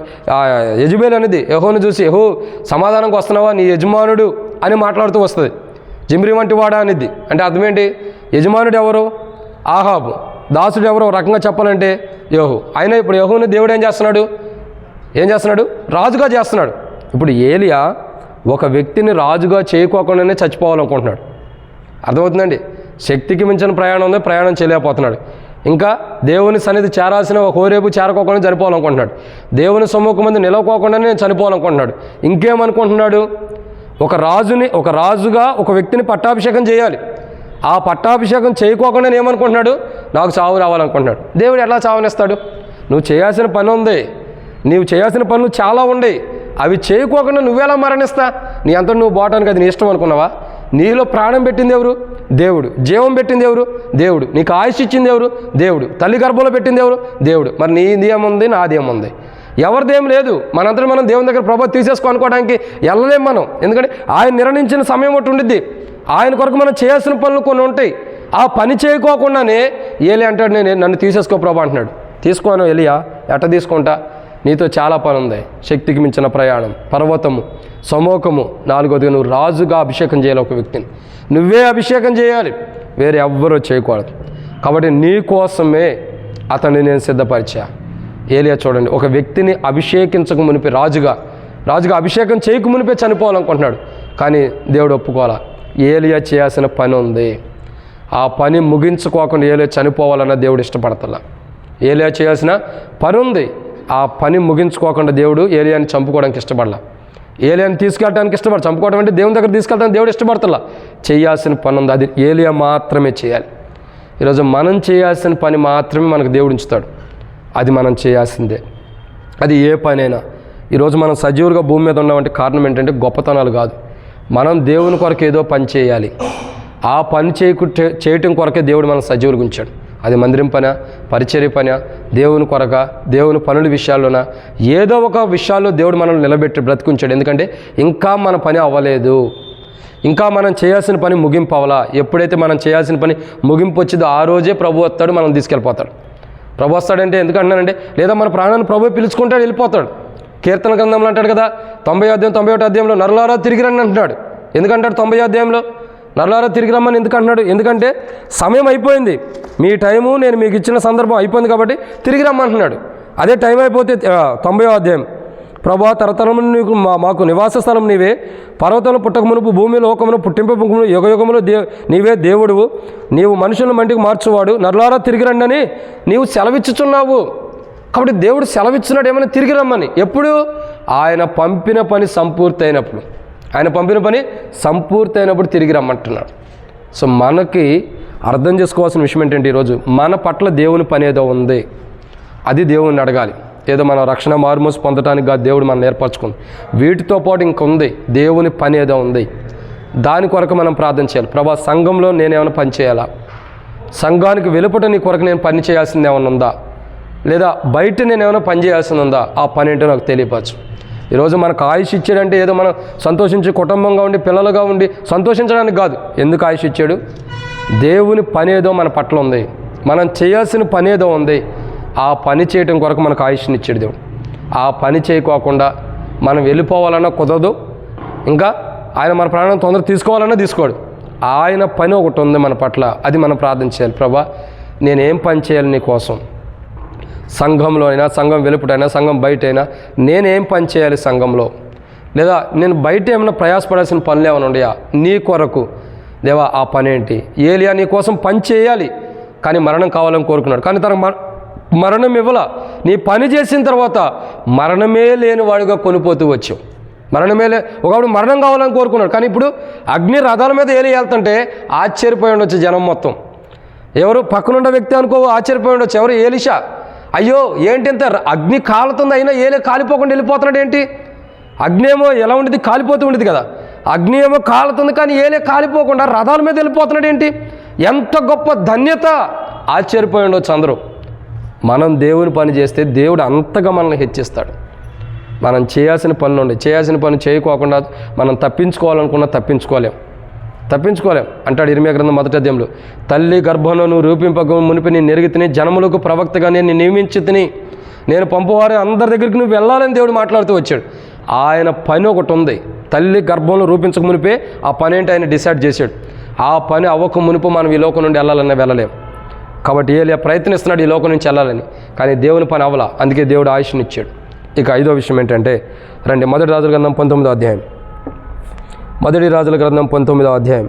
యెజబెల్ అనేది యెహోను చూసి, యెహో సమాధానంగా వస్తున్నావా, నీ యజమానుడు అని మాట్లాడుతూ వస్తుంది. జిమ్రి వంటి వాడా అనేది. అంటే అర్థం ఏంటి? యజమానుడు ఎవరు? ఆహాబు. దాసుడు ఎవరు? రకంగా చెప్పాలంటే యెహో. అయినా ఇప్పుడు యెహోను దేవుడు ఏం చేస్తున్నాడు? రాజుగా చేస్తున్నాడు. ఇప్పుడు ఏలియా ఒక వ్యక్తిని రాజుగా చేయకోకుండానే చచ్చిపోవాలనుకుంటున్నాడు. అర్థమవుతుందండి? శక్తికి మించిన ప్రయాణం ఉంది, ప్రయాణం చేయలేకపోతున్నాడు. ఇంకా దేవుని సన్నిధి చేరాల్సిన ఒక హోరేబు చేరుకోకుండా చనిపోవాలనుకుంటున్నాడు. దేవుని సముఖమందు నిలవకోకుండానే చనిపోవాలనుకుంటున్నాడు. ఇంకేమనుకుంటున్నాడు? ఒక రాజుగా ఒక వ్యక్తిని పట్టాభిషేకం చేయాలి. ఆ పట్టాభిషేకం చేయకోకుండా ఏమనుకుంటున్నాడు? నాకు చావు రావాలనుకుంటున్నాడు. దేవుడు ఎలా చావనిస్తాడు? నువ్వు చేయాల్సిన పని ఉంది, నీవు చేయాల్సిన పనులు చాలా ఉన్నాయి. అవి చేయకోకుండా నువ్వెలా మరణిస్తా? నీ అంతా నువ్వు పోవటానికి అది నీ ఇష్టం అనుకున్నావా? నీలో ప్రాణం పెట్టింది ఎవరు? దేవుడు. జీవం పెట్టింది ఎవరు? దేవుడు. నీకు ఆయుష్ ఇచ్చింది ఎవరు? దేవుడు. తల్లి గర్భంలో పెట్టింది ఎవరు? దేవుడు. మరి నీది ఏముంది, నాది ఏముంది? ఎవరిదేం లేదు. మనంతా మనం దేవుని దగ్గర ప్రభు తీసేసుకోనుకోవడానికి వెళ్ళలేం మనం. ఎందుకంటే ఆయన నిర్ణయించిన సమయం ఒకటి ఉండిద్ది. ఆయన కొరకు మనం చేయాల్సిన పనులు కొన్ని ఉంటాయి. ఆ పని చేయకోకుండానే ఏలి అంటాడు, నన్ను తీసేసుకో ప్రభు అంటున్నాడు. తీసుకోను ఎలియా, ఎట్ట తీసుకుంటా? నీతో చాలా పని ఉంది. శక్తికి మించిన ప్రయాణం, పర్వతము, సమూహము, 4వదిగా నువ్వు రాజుగా అభిషేకం చేయాలి. ఒక వ్యక్తిని నువ్వే అభిషేకం చేయాలి, వేరే ఎవ్వరూ చేయకూడదు. కాబట్టి నీ కోసమే అతన్ని నేను సిద్ధపరిచా. ఏలియా చూడండి, ఒక వ్యక్తిని అభిషేకించక మునిపే రాజుగా అభిషేకం చేయక మునిపే చనిపోవాలనుకుంటున్నాడు. కానీ దేవుడు ఒప్పుకోవాలా. ఏలియా చేయాల్సిన పని ఉంది. ఆ పని ముగించుకోకుండా ఏలియా చనిపోవాలన్న దేవుడు ఇష్టపడతలా. ఏలియా చేయాల్సిన పని ఉంది. ఆ పని ముగించుకోకుండా దేవుడు ఏలియాని చంపుకోవడానికి ఇష్టపడలా. ఏలియాని తీసుకెళ్ళడానికి చంపుకోవడం అంటే దేవుని దగ్గర తీసుకెళ్ళడానికి దేవుడు ఇష్టపడతలా. చేయాల్సిన పని ఉంది, అది ఏలియా మాత్రమే చేయాలి. ఈరోజు మనం చేయాల్సిన పని మాత్రమే మనకు దేవుడు ఉంచుతాడు. అది మనం చేయాల్సిందే. అది ఏ పనైనా. ఈరోజు మనం సజీవులుగా భూమి మీద ఉన్నామంటే కారణం ఏంటంటే గొప్పతనాలు కాదు. మనం దేవుని కొరకు ఏదో పని చేయాలి. ఆ పని చేయటం కొరకే దేవుడు మనం సజీవులుగా ఉంచాడు. అది మందిరం పనా, పరిచర్య పనా, దేవుని కొరక, దేవుని పనుల విషయాల్లోనా, ఏదో ఒక విషయాల్లో దేవుడు మనల్ని నిలబెట్టి బ్రతికుంచాడు. ఎందుకంటే ఇంకా మన పని అవ్వలేదు. ఇంకా మనం చేయాల్సిన పని ముగింపు అవ్వాలా. ఎప్పుడైతే మనం చేయాల్సిన పని ముగింపు వచ్చిందో ఆ రోజే ప్రభు వస్తాడు, మనం తీసుకెళ్ళిపోతాడు. ప్రభు వస్తాడంటే ఎందుకంటున్నానంటే, లేదా మన ప్రాణాన్ని ప్రభు పిలుచుకుంటాడు, వెళ్ళిపోతాడు. కీర్తన గ్రంథంలో అంటాడు కదా, 91 అధ్యాయంలో నరులారా తిరిగి రండి అంటున్నాడు. ఎందుకంటాడు 90 అధ్యాయంలో నరులారా తిరిగి రమ్మని ఎందుకు అంటున్నాడు? ఎందుకంటే సమయం అయిపోయింది, మీ టైము నేను మీకు ఇచ్చిన సందర్భం అయిపోయింది కాబట్టి తిరిగి రమ్మంటున్నాడు. అదే టైం అయిపోతే 90వ అధ్యాయం, ప్రభా తరతరము నీకు మాకు నివాస స్థలం నీవే, పర్వతంలో పుట్టక మునుపు భూమి లోకమును పుట్టింపు యుగయుగములు నీవే దేవుడువు, నీవు మనుషులను మంటికి మార్చువాడు, నరులారా తిరిగి రండి అని నీవు సెలవిచ్చుచున్నావు. కాబట్టి దేవుడు సెలవిచ్చున్నాడు ఏమైనా తిరిగి రమ్మని. ఎప్పుడు? ఆయన పంపిన పని సంపూర్తి అయినప్పుడు. తిరిగి రమ్మంటున్నాడు. సో మనకి అర్థం చేసుకోవాల్సిన విషయం ఏంటంటే, ఈరోజు మన పట్ల దేవుని పని ఏదో ఉంది, అది దేవుణ్ణి అడగాలి. ఏదో మన రక్షణ మారుమోసి పొందడానికి కాదు దేవుడు మనం ఏర్పరచుకుంది. వీటితో పాటు ఇంకొంది, దేవుని పని ఏదో ఉంది. దాని కొరకు మనం ప్రార్థన చేయాలి. ప్రభా సంఘంలో నేనేమైనా పని చేయాలా? సంఘానికి వెలుపట నీ కొరకు నేను పని చేయాల్సింది ఏమైనా ఉందా? లేదా బయట నేను ఏమైనా పని చేయాల్సింది ఉందా? ఆ పని ఏంటో నాకు తెలియపరచు. ఈరోజు మనకు ఆయుష్ ఇచ్చాడంటే ఏదో మనం సంతోషించి కుటుంబంగా ఉండి పిల్లలుగా ఉండి సంతోషించడానికి కాదు. ఎందుకు ఆయుష్ ఇచ్చాడు? దేవుని పని ఏదో మన పట్ల ఉంది, మనం చేయాల్సిన పని ఏదో ఉంది. ఆ పని చేయటం కొరకు మనకు ఆయుష్ని ఇచ్చాడు దేవుడు. ఆ పని చేయకోకుండా మనం వెళ్ళిపోవాలన్నా కుదరదు. ఇంకా ఆయన మన ప్రాణం తొందర తీసుకోవాలన్నా తీసుకోడు. ఆయన పని ఒకటి ఉంది మన పట్ల, అది మనం ప్రార్థన చేయాలి. ప్రభా నేనేం పని చేయాలి నీ కోసం? సంఘంలో అయినా, సంఘం వెలుపుటైనా, సంఘం బయట అయినా నేనేం పని చేయాలి సంఘంలో? లేదా నేను బయట ఏమైనా ప్రయాసపడాల్సిన పనులు ఏమైనా ఉన్నాయా నీ కొరకు? దేవా ఆ పని ఏంటి? ఏలియా నీ కోసం పని చేయాలి, కానీ మరణం కావాలని కోరుకున్నాడు. కానీ తనకు మరణం ఇవ్వాల. నీ పని చేసిన తర్వాత మరణమే లేని వాడిగా కొనిపోతూ వచ్చావు. ఒకప్పుడు మరణం కావాలని కోరుకున్నాడు, కానీ ఇప్పుడు అగ్ని రథాల మీద ఏలియా వెళ్తుంటే ఆశ్చర్యపోయి ఉండొచ్చు జనం మొత్తం. ఎవరు పక్కనున్న వ్యక్తి అనుకో ఆశ్చర్యపోయి ఉండొచ్చు. ఎవరు? ఏలీషా. అయ్యో ఏంటి ఇంత అగ్ని కాలుతుంది, అయినా ఏలే కాలిపోకుండా వెళ్ళిపోతున్నాడు ఏంటి? అగ్ని ఏమో ఎలా ఉండేది, కాలిపోతూ ఉండేది కదా. అగ్ని ఏమో కాలుతుంది, కానీ ఏలే కాలిపోకుండా రథాల మీద వెళ్ళిపోతున్నాడు ఏంటి? ఎంత గొప్ప ధన్యత! ఆశ్చర్యపోయి ఉండొచ్చు అందరూ. మనం దేవుని పని చేస్తే దేవుడు అంతగా మనల్ని హెచ్చిస్తాడు. మనం చేయాల్సిన పనులు ఉండి చేయాల్సిన పని చేయకోకుండా మనం తప్పించుకోవాలనుకున్నా తప్పించుకోలేం అంటాడు ఇర్మియా గ్రంథం 1వ అధ్యాయంలో. తల్లి గర్భంలో నువ్వు రూపింపక మునిపి నేను నెరిగి తిని, జనములకు ప్రవక్తగా నేను నియమించి తిని, నేను పంపువారి అందరి దగ్గరికి నువ్వు వెళ్ళాలని దేవుడు మాట్లాడుతూ వచ్చాడు. ఆయన పని ఒకటి ఉంది. తల్లి గర్భంలో రూపించక మునిపే ఆ పని ఏంటి ఆయన డిసైడ్ చేశాడు. ఆ పని అవ్వక మునుపు మనం ఈ లోకం నుండి వెళ్ళలేం. కాబట్టి ఏలియా ప్రయత్నిస్తున్నాడు ఈ లోకం నుంచి వెళ్ళాలని, కానీ దేవుని పని అవ్వాల. అందుకే దేవుడు ఆయుష్ని ఇచ్చాడు. ఇక 5వ విషయం ఏంటంటే, రండి 1 రాజుల గ్రంథం 19వ అధ్యాయం. 1 రాజుల గ్రంథం 19వ అధ్యాయం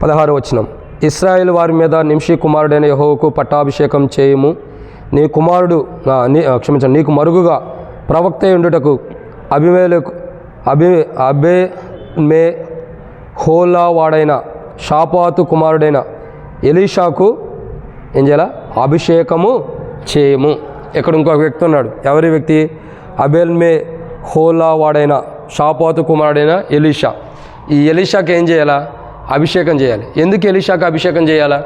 16వ వచనం. ఇశ్రాయేలు వారి మీద నింషి కుమారుడైన యెహోవాకు పట్టాభిషేకం చేయము. నీకు మరుగుగా ప్రవక్త ఉండుటకు అబేమెహోలా వాడైన షాపాతు కుమారుడైన ఎలీషాకు ఏం చేయాలా? అభిషేకము చేయము. ఇక్కడ ఇంకొక వ్యక్తి ఉన్నాడు. ఎవరి వ్యక్తి? అబేల్మెహోలా వాడైన షాపాతు కుమారుడైన ఎలీషా. ఈ ఎలీషాకి ఏం చేయాలా? అభిషేకం చేయాలి. ఎందుకు ఎలీషాకు అభిషేకం చేయాలా?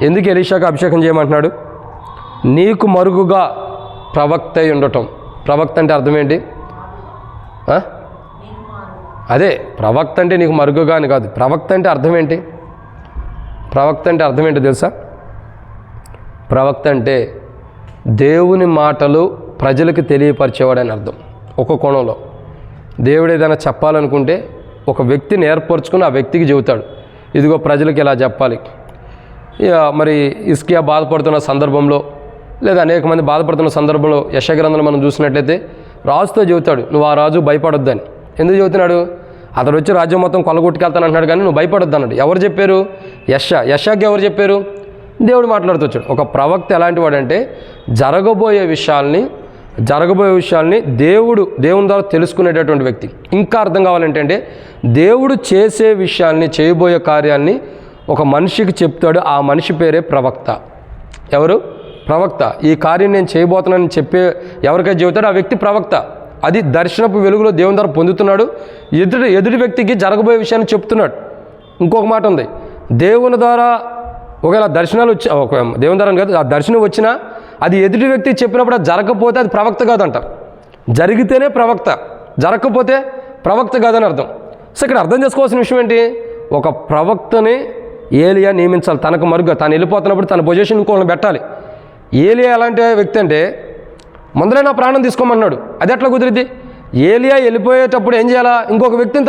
ఎందుకు ఎలీషాకు అభిషేకం చేయమంటున్నాడు? నీకు మరుగుగా ప్రవక్త అయి ఉండటం. ప్రవక్త అంటే అర్థం ఏంటి? అదే ప్రవక్త అంటే నీకు మరుగుగా అని కాదు. ప్రవక్త అంటే అర్థం ఏంటి? ప్రవక్త అంటే అర్థం ఏంటో తెలుసా? ప్రవక్త అంటే దేవుని మాటలు ప్రజలకు తెలియపరిచేవాడని అర్థం. ఒక కోణంలో దేవుడు ఏదైనా చెప్పాలనుకుంటే ఒక వ్యక్తిని ఏర్పరచుకుని ఆ వ్యక్తికి చెబుతాడు, ఇదిగో ప్రజలకు ఇలా చెప్పాలి. మరి హిజ్కియా బాధపడుతున్న సందర్భంలో లేదా అనేక మంది బాధపడుతున్న సందర్భంలో యెషయా గ్రంథంలో మనం చూసినట్లయితే రాజుతో చెబుతాడు, నువ్వు ఆ రాజు భయపడొద్దని. ఎందుకు చెబుతున్నాడు? అతడు వచ్చి రాజ్యం మొత్తం కొల్లగొట్టుకెళ్తాను అంటున్నాడు, కానీ నువ్వు భయపడొద్దు అన్నాడు. ఎవరు చెప్పారు? యెషయాకి ఎవరు చెప్పారు? దేవుడు మాట్లాడుతూ వచ్చాడు. ఒక ప్రవక్త ఎలాంటి వాడంటే జరగబోయే విషయాల్ని దేవుని ద్వారా తెలుసుకునేటటువంటి వ్యక్తి. ఇంకా అర్థం కావాలంటే అంటే దేవుడు చేసే విషయాల్ని, చేయబోయే కార్యాన్ని ఒక మనిషికి చెప్తాడు. ఆ మనిషి పేరే ప్రవక్త. ఎవరు? ప్రవక్త. ఈ కార్యం నేను చేయబోతున్నానని చెప్పే ఎవరికైతే చెబుతాడో ఆ వ్యక్తి ప్రవక్త. అది దర్శనపు వెలుగులో దేవుని ద్వారా పొందుతున్నాడు. ఎదుటి వ్యక్తికి జరగబోయే విషయాన్ని చెప్తున్నాడు. ఇంకొక మాట ఉంది, దేవుని ద్వారా ఒకవేళ దర్శనాలు వచ్చి దేవుని ద్వారా కాదు, ఆ దర్శనం వచ్చినా అది ఎదుటి వ్యక్తికి చెప్పినప్పుడు అది జరగకపోతే అది ప్రవక్త కాదంట. జరిగితేనే ప్రవక్త, జరగకపోతే ప్రవక్త కాదని అర్థం. సో ఇక్కడ అర్థం చేసుకోవాల్సిన విషయం ఏంటి? ఒక ప్రవక్తని ఏలియా నియమించాలి. తనకు మరుగ్గా తాను వెళ్ళిపోతున్నప్పుడు తన పొజిషన్ ఇంకోళ్ళని పెట్టాలి. ఏలియా ఎలాంటి వ్యక్తి అంటే ముందరే నా ప్రాణం తీసుకోమన్నాడు. అది ఎట్లా కుదిరిద్ది? ఏలియా వెళ్ళిపోయేటప్పుడు ఏం చేయాలా? ఇంకొక వ్యక్తిని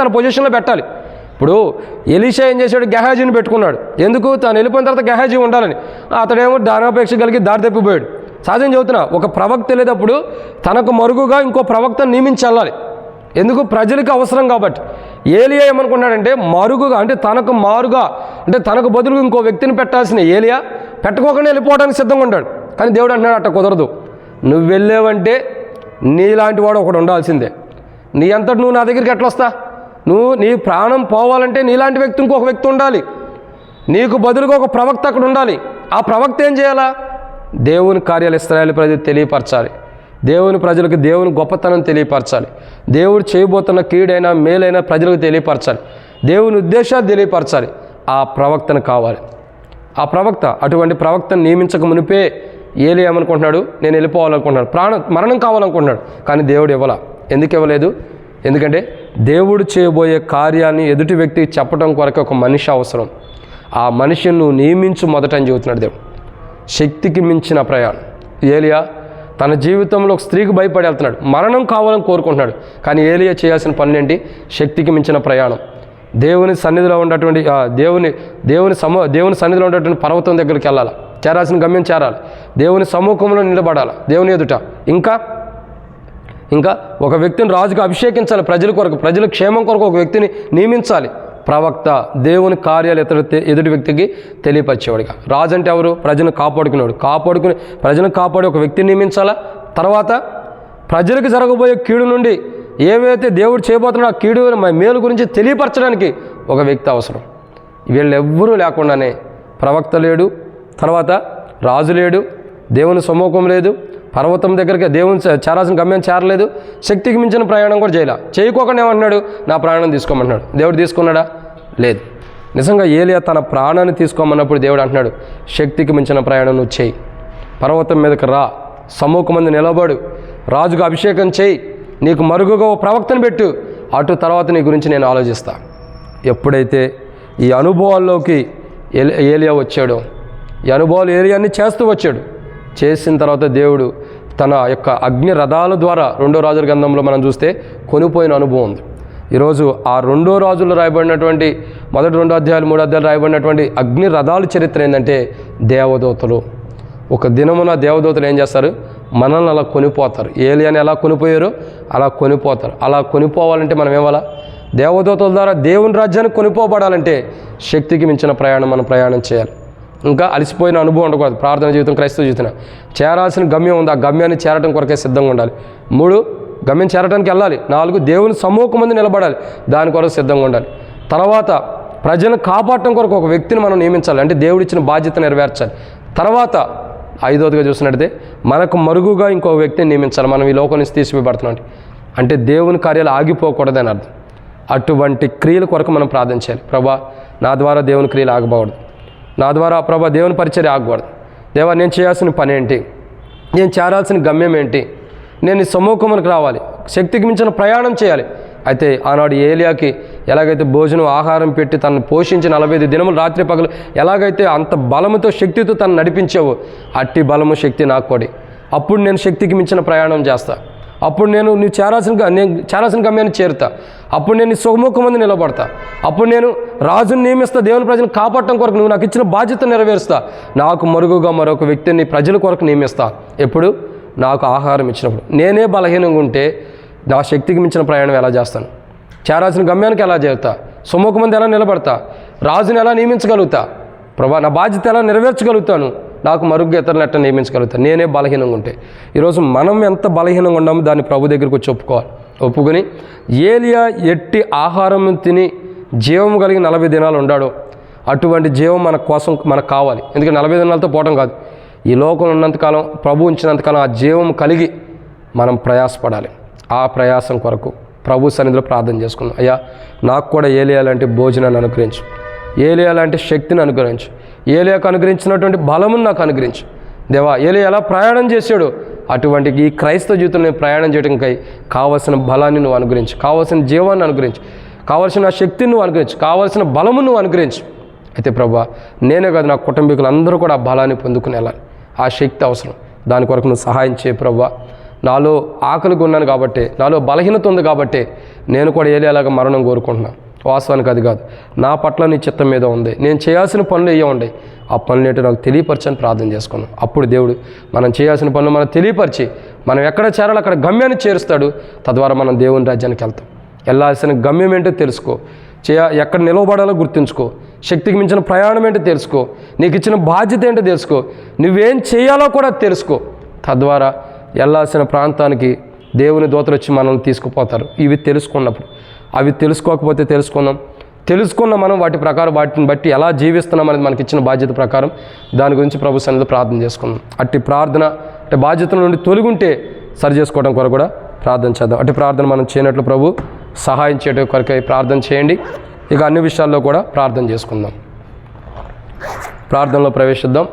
తన పొజిషన్లో పెట్టాలి. ఇప్పుడు ఎలీషా ఏం చేశాడు? గెహాజీని పెట్టుకున్నాడు. ఎందుకు? తాను వెళ్ళిపోయిన తర్వాత గెహాజీ ఉండాలని. అతడేమో దానాపేక్ష కలిగి దారి తప్పిపోయాడు. సహజం చెబుతున్నా, ఒక ప్రవక్త వెళ్ళేటప్పుడు తనకు మరుగుగా ఇంకో ప్రవక్తను నియమించాలి. ఎందుకు? ప్రజలకు అవసరం కాబట్టి. ఏలియా ఏమనుకున్నాడంటే మరుగుగా అంటే తనకు మారుగా అంటే తనకు బదులుగా ఇంకో వ్యక్తిని పెట్టాల్సిన ఏలియా పెట్టుకోకుండా వెళ్ళిపోవడానికి సిద్ధంగా ఉంటాడు. కానీ దేవుడు అంటున్నాడు, అట్ట కుదరదు. నువ్వు వెళ్ళావంటే నీలాంటి వాడు ఒకడు ఉండాల్సిందే. నీ అంతటి నువ్వు నా దగ్గరికి ఎట్లా వస్తా? నీ ప్రాణం పోవాలంటే నీలాంటి వ్యక్తి ఇంకొక వ్యక్తి ఉండాలి. నీకు బదులుగా ఒక ప్రవక్త అక్కడ ఉండాలి. ఆ ప్రవక్త ఏం చేయాలా? దేవుని కార్యాలు ఇశ్రాయేలు ప్రజలు తెలియపరచాలి. దేవుని ప్రజలకు దేవుని గొప్పతనం తెలియపరచాలి. దేవుడు చేయబోతున్న కీడైనా మేలైనా ప్రజలకు తెలియపరచాలి. దేవుని ఉద్దేశాలు తెలియపరచాలి. ఆ ప్రవక్తను కావాలి. ఆ ప్రవక్త అటువంటి ప్రవక్తను నియమించక మునిపే ఏలియా ఏమనుకుంటున్నాడు? నేను వెళ్ళిపోవాలనుకుంటున్నాడు, మరణం కావాలనుకుంటున్నాడు. కానీ దేవుడు ఇవ్వాల. ఎందుకు ఇవ్వలేదు? ఎందుకంటే దేవుడు చేయబోయే కార్యాన్ని ఎదుటి వ్యక్తికి చెప్పడం కొరకు ఒక మనిషి అవసరం. ఆ మనిషిని నువ్వు నియమించు మొదట అని చెబుతున్నాడు దేవుడు. శక్తికి మించిన ప్రయాణం. ఏలియా తన జీవితంలో ఒక స్త్రీకి భయపడి వెళ్తున్నాడు, మరణం కావాలని కోరుకుంటున్నాడు. కానీ ఏలియా చేయాల్సిన పని ఏంటి? శక్తికి మించిన ప్రయాణం. దేవుని సన్నిధిలో ఉన్నటువంటి దేవుని సన్నిధిలో ఉన్నటువంటి పర్వతం దగ్గరికి వెళ్ళాలి. చేరాల్సిన గమ్యం చేరాలి. దేవుని సముఖంలో నిలబడాలి దేవుని ఎదుట. ఇంకా ఒక వ్యక్తిని రాజుగా అభిషేకించాలి. ప్రజల కొరకు, ప్రజల క్షేమం కొరకు ఒక వ్యక్తిని నియమించాలి. ప్రవక్త దేవుని కార్యాలు ఎదుటి వ్యక్తికి తెలియపరిచేవాడిగా. రాజు అంటే ఎవరు? ప్రజలను కాపాడుకునేవాడు. ప్రజలను కాపాడి ఒక వ్యక్తిని నియమించాలా. తర్వాత ప్రజలకు జరగబోయే కీడు నుండి ఏవైతే దేవుడు చేయబోతున్నాడో ఆ కీడు మేలు గురించి తెలియపరచడానికి ఒక వ్యక్తి అవసరం. వీళ్ళెవ్వరూ లేకుండానే ప్రవక్త లేడు, తర్వాత రాజు లేడు, దేవుని సముఖం లేదు, పర్వతం దగ్గరికి దేవుని చేరాల్సిన గమ్యం చేరలేదు, శక్తికి మించిన ప్రయాణం కూడా చేయకోకుండా ఏమంటున్నాడు? నా ప్రాణం తీసుకోమంటున్నాడు. దేవుడు తీసుకున్నాడా? లేదు. నిజంగా ఏలియా తన ప్రాణాన్ని తీసుకోమన్నప్పుడు దేవుడు అంటున్నాడు, శక్తికి మించిన ప్రయాణం నువ్వు చేయి, పర్వతం మీదకి రా, సముఖం మంది నిలబడు, రాజుగా అభిషేకం చేయి, నీకు మరుగుగా ఓ ప్రవక్తను పెట్టు, అటు తర్వాత నీ గురించి నేను ఆలోచిస్తా. ఎప్పుడైతే ఈ అనుభవాల్లోకి ఏలియా వచ్చాడో, ఈ అనుభవాలు ఏలియాన్ని చేస్తూ వచ్చాడు. చేసిన తర్వాత దేవుడు తన యొక్క అగ్ని రథాల ద్వారా 2వ రాజుల గ్రంథంలో మనం చూస్తే కొనిపోయిన అనుభవం ఉంది. ఈరోజు ఆ 2వ రాజుల్లో రాయబడినటువంటి మొదటి 2 అధ్యాయాలు 3 అధ్యాయాలు రాయబడినటువంటి అగ్ని రథాల చరిత్ర ఏంటంటే దేవదూతలు. ఒక దినమున దేవదూతలు ఏం చేస్తారు? మనల్ని అలా కొనిపోతారు. ఏలియాని ఎలా కొనిపోయారో అలా కొనిపోతారు. అలా కొనిపోవాలంటే మనం ఏమలా? దేవదూతల ద్వారా దేవుని రాజ్యానికి కొనిపోబడాలంటే శక్తికి మించిన మనం ప్రయాణం చేయాలి. ఇంకా అలసిపోయిన అనుభవం ఉండకూడదు. ప్రార్థన జీవితం, క్రైస్తవ జీవితం చేరాల్సిన గమ్యం ఉంది. ఆ గమ్యాన్ని చేరటం కొరకే సిద్ధంగా ఉండాలి. 3 గమ్యం చేరటానికి వెళ్ళాలి. 4 దేవుని సముఖం మంది నిలబడాలి, దాని కొరకు సిద్ధంగా ఉండాలి. తర్వాత ప్రజలను కాపాడటం కొరకు ఒక వ్యక్తిని మనం నియమించాలి, అంటే దేవుడిచ్చిన బాధ్యత నెరవేర్చాలి. తర్వాత 5వదిగా చూసినట్టయితే మనకు మరుగుగా ఇంకో వ్యక్తిని నియమించాలి. మనం ఈ లోకం నుంచి తీసివేయబడుతున్నాం అంటే దేవుని కార్యాలు ఆగిపోకూడదని అర్థం. అటువంటి క్రియల కొరకు మనం ప్రార్థన చేయాలి. ప్రభా, నా ద్వారా దేవుని క్రియలు ఆగకూడదు, నా ద్వారా ప్రభా దేవుని పరిచర్య ఆగకూడదు. దేవా, నేను చేయాల్సిన పని ఏంటి, నేను చేరాల్సిన గమ్యం ఏంటి, నేను నీ సమ్ముఖమునికి రావాలి, శక్తికి మించిన ప్రయాణం చేయాలి. అయితే ఆనాడు ఏలియాకి ఎలాగైతే భోజనం ఆహారం పెట్టి తనను పోషించి 45 దినములు రాత్రి పగలు ఎలాగైతే అంత బలముతో శక్తితో తను నడిపించావో అట్టి బలము శక్తి నాకు కొడి. అప్పుడు నేను శక్తికి మించిన ప్రయాణం చేస్తా. అప్పుడు నేను చేరాల్సిన గమ్యాన్ని చేరుతా. అప్పుడు నేను నీ సమ్ముఖం ముందు నిలబడతా. అప్పుడు నేను రాజుని నియమిస్తా, దేవుని ప్రజలను కాపాడటం కొరకు నువ్వు నాకు ఇచ్చిన బాధ్యత నెరవేరుస్తా. నాకు మరుగుగా మరొక వ్యక్తిని ప్రజల కొరకు నియమిస్తా. ఎప్పుడు? నాకు ఆహారం ఇచ్చినప్పుడు. నేనే బలహీనంగా ఉంటే నా శక్తికి మించిన ప్రయాణం ఎలా చేస్తాను? చేరాల్సిన గమ్యానికి ఎలా చేరుతా? సమ్ముఖం ముందు ఎలా నిలబడతా? రాజుని ఎలా నియమించగలుగుతా? ప్రభా, నా బాధ్యత ఎలా నెరవేర్చగలుగుతాను? నాకు మరుగ్గా ఇతరులను ఎట్లా నియమించగలుగుతాను? నేనే బలహీనంగా ఉంటే. ఈరోజు మనం ఎంత బలహీనంగా ఉన్నామో దాన్ని ప్రభు దగ్గరికి వచ్చి ఒప్పుకొని ఏలియా ఎట్టి ఆహారం తిని జీవం కలిగి 40 దినాలు ఉండాడో అటువంటి జీవం మన కోసం మనకు కావాలి. ఎందుకంటే 40 దినాలతో పోవడం కాదు, ఈ లోకంలో ఉన్నంతకాలం, ప్రభు ఉంచినంతకాలం ఆ జీవం కలిగి మనం ప్రయాసపడాలి. ఆ ప్రయాసం కొరకు ప్రభు సన్నిధిలో ప్రార్థన చేసుకున్నాం. అయ్యా, నాకు కూడా ఏలియా లాంటి భోజనాన్ని అనుగ్రహించు, ఏలియా లాంటి శక్తిని అనుగ్రహించు, ఏలియాకు అనుగ్రహించినటువంటి బలమును నాకు అనుగ్రహించు. దేవా, ఏలియా ఎలా ప్రయాణం చేశాడు అటువంటి ఈ క్రైస్తవ జీవితంలో నేను ప్రయాణం చేయడానికి కావలసిన బలాన్ని నువ్వు అనుగ్రహించు, కావలసిన జీవాన్ని అనుగ్రహించు, కావలసిన శక్తిని నువ్వు అనుగ్రహించు, కావలసిన బలము నువ్వు అనుగ్రహించు. అయితే ప్రభా, నేనే కాదు నా కుటుంబీకులు అందరూ కూడా ఆ బలాన్ని పొందుకుని వెళ్ళాలి. ఆ శక్తి అవసరం. దాని కొరకు నువ్వు సహాయం చేయ ప్రభా. నాలో ఆకలిగా ఉన్నాను కాబట్టి, నాలో బలహీనత ఉంది కాబట్టి నేను కూడా ఏలియాలాగా మరణం కోరుకుంటున్నాను. వాస్తవానికి అది కాదు, నా పట్ల నీ చిత్తం మీద ఉంది, నేను చేయాల్సిన పనులు ఏవో ఉండే ఆ పనులు ఏంటో నాకు తెలియపరచని ప్రార్థన చేసుకున్నాం. అప్పుడు దేవుడు మనం చేయాల్సిన పనులు మనం తెలియపరిచి మనం ఎక్కడ చేరాలో అక్కడ గమ్యాన్ని చేరుస్తాడు. తద్వారా మనం దేవుని రాజ్యానికి వెళ్తాం. వెళ్ళాల్సిన గమ్యం ఏంటో తెలుసుకో, ఎక్కడ నిలవబడాలో గుర్తుంచుకో, శక్తికి మించిన ప్రయాణం ఏంటో తెలుసుకో, నీకు ఇచ్చిన బాధ్యత ఏంటో తెలుసుకో, నువ్వేం చేయాలో కూడా తెలుసుకో. తద్వారా వెళ్ళాల్సిన ప్రాంతానికి దేవుని దూతలు వచ్చి మనల్ని తీసుకుపోతారు. ఇవి తెలుసుకున్నప్పుడు, అవి తెలుసుకోకపోతే తెలుసుకున్న మనం వాటిని బట్టి ఎలా జీవిస్తున్నాం అనేది మనకి ఇచ్చిన బాధ్యత ప్రకారం దాని గురించి ప్రభు సన్నిధిలో ప్రార్థన చేసుకున్నాం. అట్టి ప్రార్థన అంటే బాధ్యతల నుండి తొలగుంటే సరి చేసుకోవడం కొరకు కూడా ప్రార్థన చేద్దాం. అట్టి ప్రార్థన మనం చేయనట్లు ప్రభు సహాయం చేయడం కొరకై ప్రార్థన చేయండి. ఇక అన్ని విషయాల్లో కూడా ప్రార్థన చేసుకుందాం. ప్రార్థనలో ప్రవేశిద్దాం.